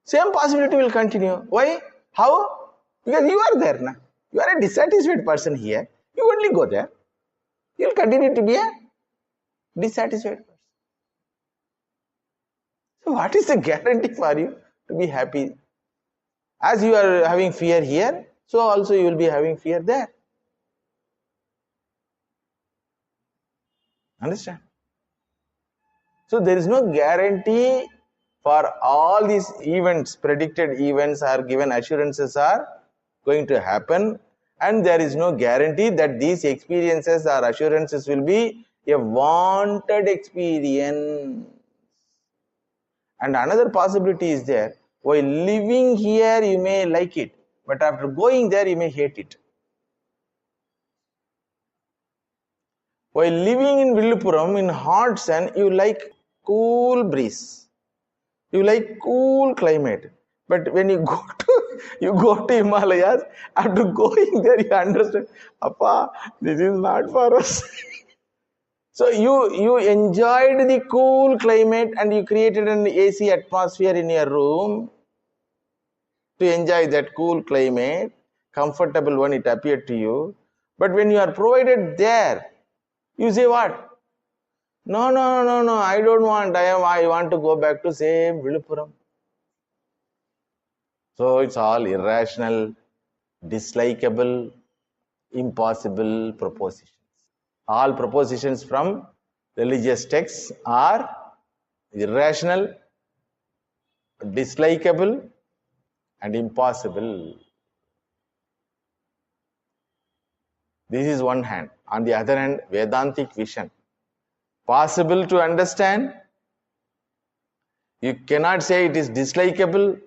Same possibility will continue. Why? How? Because you are there now. You are a dissatisfied person here. You only go there. You will continue to be a dissatisfied person. So what is the guarantee for you to be happy? As you are having fear here, so also you will be having fear there. Understand? So there is no guarantee for all these events, predicted events are given assurances are going to happen, and there is no guarantee that these experiences or assurances will be a wanted experience. And another possibility is there, while living here you may like it, but after going there you may hate it. While living in Villupuram in hot sun, you like cool breeze, you like cool climate. But when you go to Himalayas, after going there you understand, Appa, this is not for us. So you enjoyed the cool climate and you created an AC atmosphere in your room to enjoy that cool climate, comfortable one it appeared to you. But when you are provided there, you say what? No, I don't want. I want to go back to same Villupuram. So it's all irrational, dislikable, impossible propositions. All propositions from religious texts are irrational, dislikable, and impossible. This is one hand. On the other hand, Vedantic vision. Possible to understand. You cannot say it is dislikable.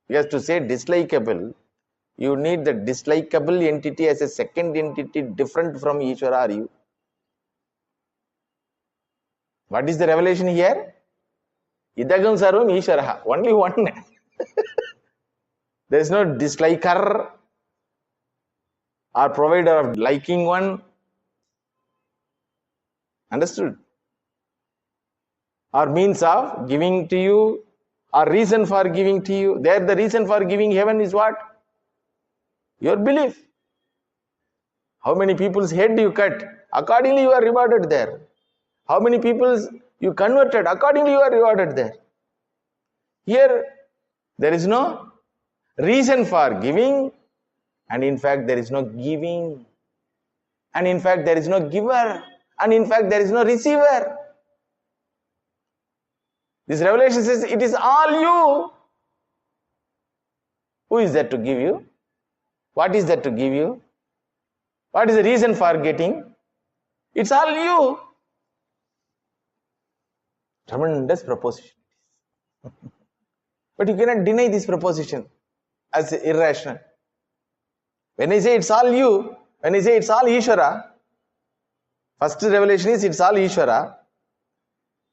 Because to say dislikable, you need the dislikable entity as a second entity different from Ishvara or you. What is the revelation here? Idagam sarvam Ishvara. Only one. There is no disliker or provider of liking one. Understood? Or means of giving to you, or reason for giving to you. There the reason for giving heaven is what? Your belief. How many people's head you cut? Accordingly you are rewarded there. How many people's you converted? Accordingly you are rewarded there. Here there is no reason for giving, and in fact there is no giving, and in fact there is no giver, and in fact there is no receiver. This revelation says it is all you. Who is there to give you? What is that to give you? What is the reason for getting? It's all you. Tremendous proposition. But you cannot deny this proposition as irrational. When I say it's all you, when I say it's all Ishvara, first revelation is it's all Ishvara.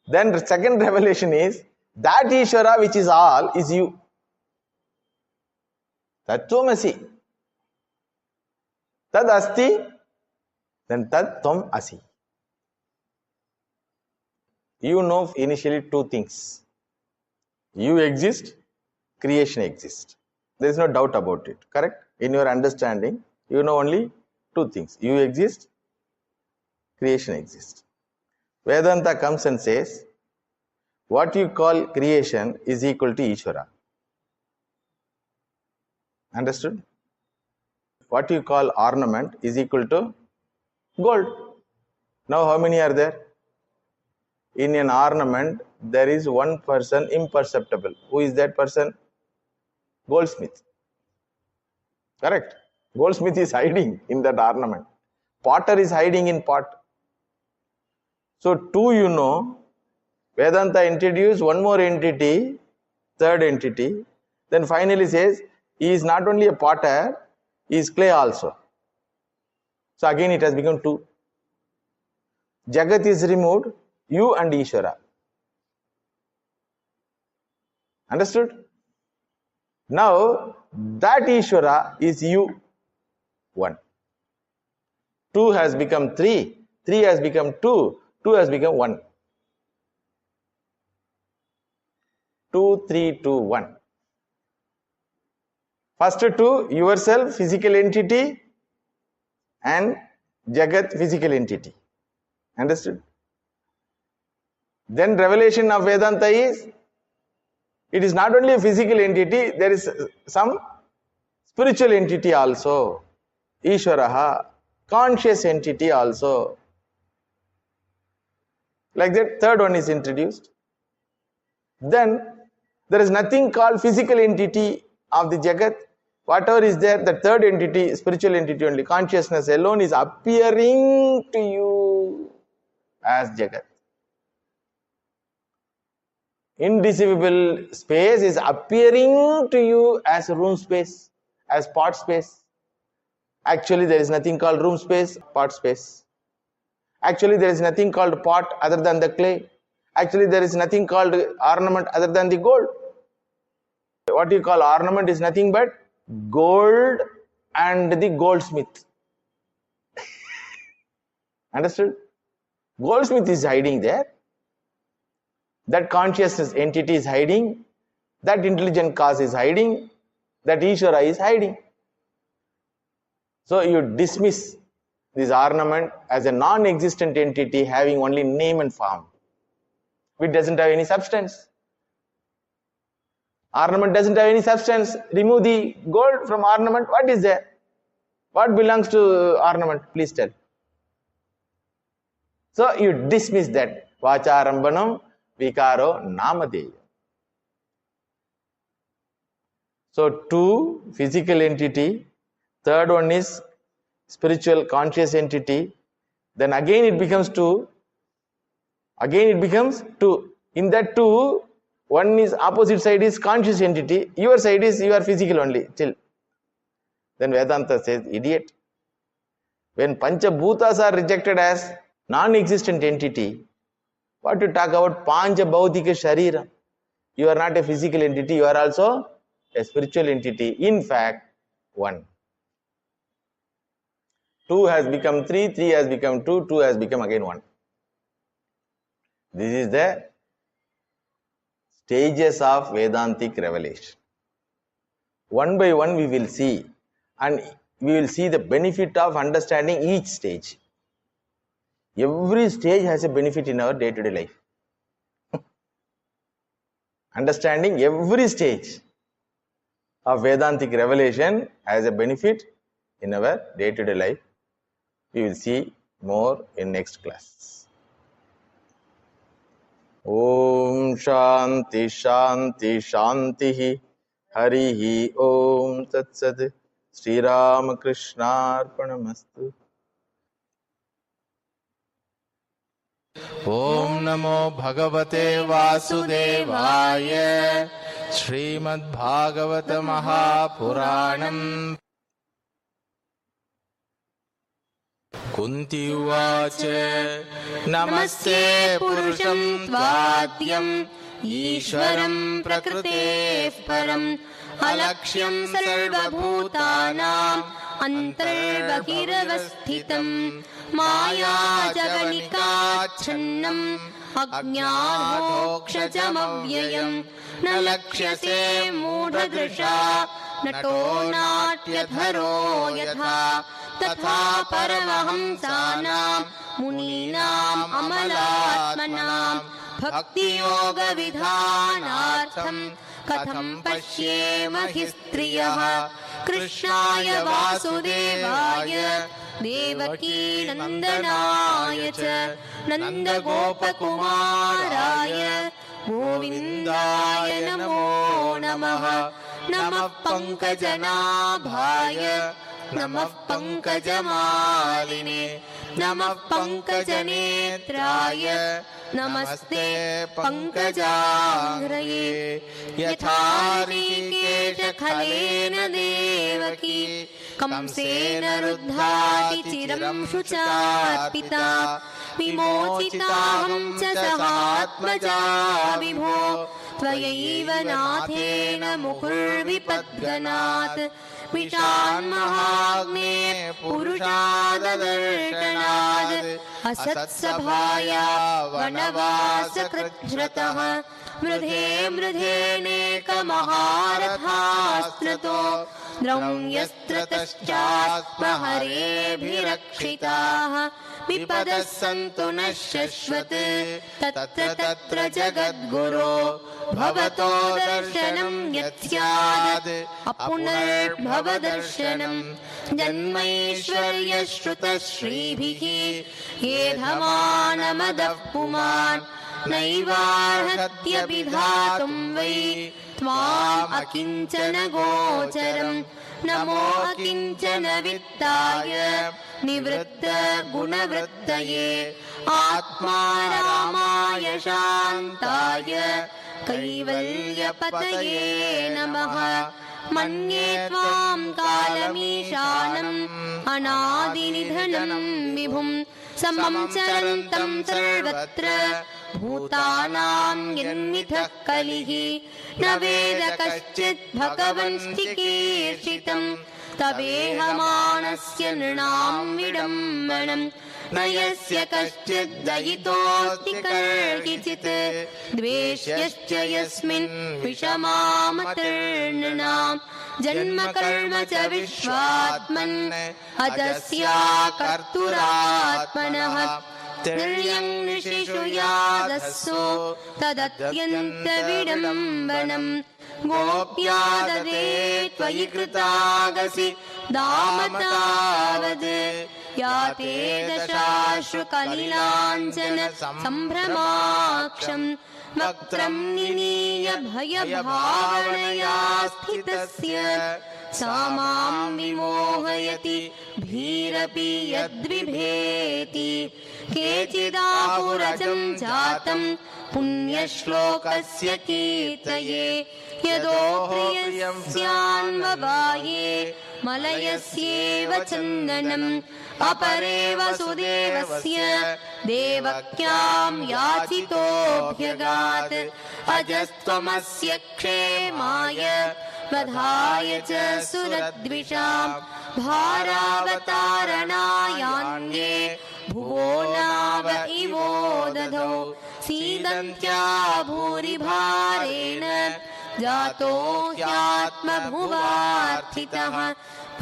Then the second revelation is that Ishvara which is all is you. Tattvamasi. Tad asti, then tad tvam asi. You know initially two things. You exist, creation exists. There is no doubt about it. Correct? In your understanding, you know only two things. You exist, creation exists. Vedanta comes and says, what you call creation is equal to Ishvara. Understood? What you call ornament is equal to gold. Now how many are there? In an ornament, there is one person imperceptible. Who is that person? Goldsmith. Correct? Goldsmith is hiding in that ornament. Potter is hiding in pot. So two you know, Vedanta introduced one more entity, third entity, then finally says, he is not only a potter, he is clay also. So again it has become two. Jagat is removed, you and Ishvara. Understood? Now that Ishvara is you, one. Two has become three, three has become two, two has become one. 2, 3, 2, 1. First two, yourself, physical entity, and Jagat, physical entity. Understood? Then revelation of Vedanta is, it is not only a physical entity, there is some spiritual entity also. Ishvaraha, conscious entity also. Like that, third one is introduced. Then there is nothing called physical entity of the Jagat. Whatever is there, the third entity, spiritual entity only, consciousness alone is appearing to you as Jagat. Indecipherable space is appearing to you as room space, as pot space. Actually, there is nothing called room space, pot space. Actually, there is nothing called pot other than the clay. Actually, there is nothing called ornament other than the gold. What you call ornament is nothing but gold and the goldsmith. Understood? Goldsmith is hiding there. That consciousness entity is hiding. That intelligent cause is hiding. That Ishvara is hiding. So you dismiss this ornament as a non-existent entity having only name and form. It doesn't have any substance. Ornament doesn't have any substance. Remove the gold from ornament. What is there? What belongs to ornament? Please tell. So you dismiss that. Vacharambanam vikaro namadeya. So two, physical entity. Third one is spiritual conscious entity. Then again it becomes two. Again it becomes two. In that two, one is opposite side is conscious entity. Your side is you are physical only. Till. Then Vedanta says, idiot. When Panchabhutas are rejected as non-existent entity, what to talk about Pancha Bhautika Sharira? You are not a physical entity, you are also a spiritual entity. In fact, one. 2 has become 3, 3 has become 2, 2 has become again 1. This is the stages of Vedantic revelation. One by one we will see, and we will see the benefit of understanding each stage. Every stage has a benefit in our day-to-day life. Understanding every stage of Vedantic revelation has a benefit in our day-to-day life. We will see more in next class. Om Shanti Shanti Shanti Harihi Om Tat Sat. श्रीरामकृष्णार्पणमस्तु। ओम नमो भगवते वासुदेवाय। श्रीमद्भागवत महापुराणम्। कुन्ती उवाच नमस्ते पुरुषं त्वाद्यम् ईश्वरं प्रकृतेः परम् अलक्ष्यं सर्वभूतानाम् अन्तर्बहिरवस्थितम् मायाजगनिकाच्छन्नम् अज्ञानमोक्षजमव्ययम् न लक्ष्यसे मूढदृशा नटो नाट्यधरो यथा तथा परमहंसानाम् मुनीनाम् अमलात्मनाम् भक्तियोगविधानार्थम् कथं पश्येम हि स्त्रियः कृष्णाय वासुदेवाय देवकीनन्दनाय च नन्दगोपकुमाराय गोविन्दाय नमो नमः। नमः पङ्कजनाभाय नमः पङ्कजमालिने नमः पङ्कजनेत्राय नमस्ते पङ्कजाङ्घ्रये। यथा ऋषिकेशखलेन देवकी कंसेन रुद्धातिचिरं शुचार्पिता विमोचिताहं च सहात्मजा विभो त्वयैव नाथेन मुहुर्विपद्गनात् विषान्महाग्ने पुरुषाददर्शनाद् असत्सभाया वनवासकृच्छ्रतः मृधे मृधेनेकमहारथास्त्रतो द्रौण्यस्त्रतश्चात्महरेभिरक्षिताः विपदः सन्तु नः शश्वत् तत्र तत्र जगद्गुरो भवतो दर्शनं यत् स्याद् अपुनर्भवदर्शनं जन्मैश्वर्यश्रुतश्रीभिः येधमानमदः पुमान् नैवार्हत्यभिधातुं वै त्वाम् अकिञ्चन गोचरम् नमो अकिञ्चन वित्ताय निवृत्त गुणवृत्तये आत्मा रामाय शान्ताय कैवल्यपतये नमः। मन्ये त्वां कालमीशानम् अनादिनिधनं विभुम् समं चरन्तं सर्वत्र भूतानां यन्मिथः कलिः न वेद कश्चित् भगवन्स्तिकीर्षितम् तवेहमानस्य नृणां विडम्बनम् न यस्य कश्चित् दयितोऽस्ति कर्हिचित् द्वेष्यश्च यस्मिन् विषमामतिर्नृणाम् जन्म कर्म च विश्वात्मन् अजस्या कर्तुरात्मनः तिर्यं निशिषु यादस्सो तदत्यन्तविडम्बनम् गोप्या ददे त्वयि कृतागसि दामतावद् याते दशाश्रुकलिलाञ्जन सम्भ्रमाक्षम् वक्त्रं निनीय भयभावनया स्थितस्य सा मां विमोहयति भीरपि यद्विभेति केचिदाहुरजं जातं पुण्यश्लोकस्य कीर्तये यदो प्रियस्यान्ववाये मलयस्येव चन्दनम् अपरे वसुदेवस्य देवक्यां याचितोऽभ्यगात् अजस्त्वमस्य क्षेमाय वधाय च सुरद्विषाम् भारावतारणायान्ये भुवो नाव इवो दधौ सीदन्त्या भूरिभारेण जातो ह्यात्मभुवार्थितः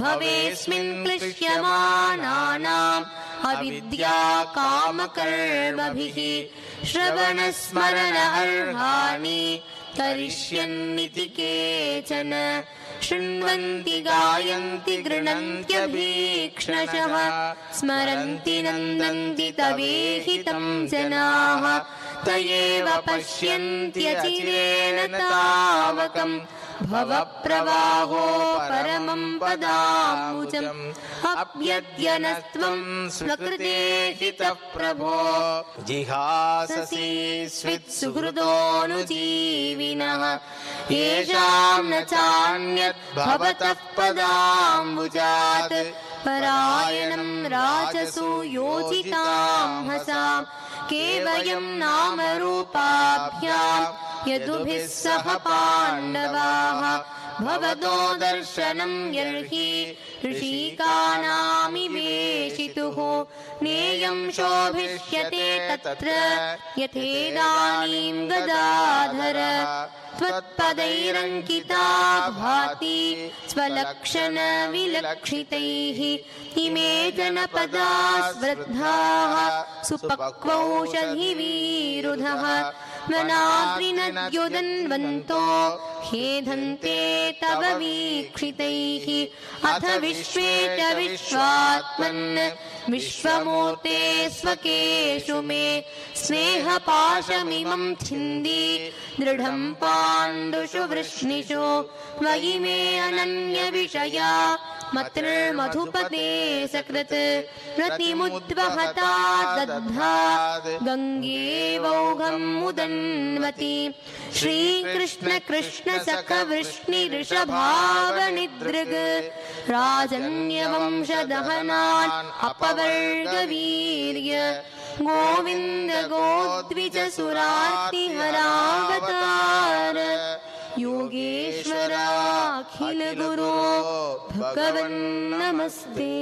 भवेस्मिन् क्लिश्यमानानाम् अविद्या कामकर्मभिः श्रवणस्मरण अर्हाणि करिष्यन्निति केचन शृण्वन्ति गायन्ति गृह्णन्त्यभीक्ष्णशः स्मरन्ति नन्दन्ति तवेहितं जनाः तयेव पश्यन्त्यचिरेण तावकम् भवप्रवाहो परमं पदाम्बुजम् अप्यद्यनस्त्वं स्वकृते हितः प्रभो जिहाससि स्वित्सुहृदोऽनुजीविनः येषां न चान्यत् भवतः पदाम्बुजात् परायणं राजसु योजितां हसाम् केवयं नामरूपाभ्यां यदुभिः सह पाण्डवाः भवतो दर्शनं यर्हि ऋषिकानामिवेशितुः नेयं शोभिष्यते तत्र यथेदानीं गदाधर त्वत्पदैरङ्किता भाति स्वलक्षणविलक्षितैः इमे जनपदा वृद्धाः सुपक्वौषधिवीरुधः मनाग्निनद्युदन्वन्तो खेधन्ते तव वीक्षितैः अथ विश्वे च विश्वात्मन् विश्वमूर्ते स्वकेषु मे स्नेहपाशमिमं छिन्दि दृढं पाण्डुषु वृष्णिषु मयि मे अनन्यविषया मत्र्मधुपते सकृत् रतिमुद्वहता दद्धा गङ्गेवौघं मुदन्वति श्रीकृष्ण कृष्ण सख वृष्णिऋषभावनिदृग् राजन्यवंशदहनान् अपवर्गवीर्य गोविन्द गोद्विज सुरार्तिहरावतार योगेश्वराखिल गुरो भगवन् नमस्ते।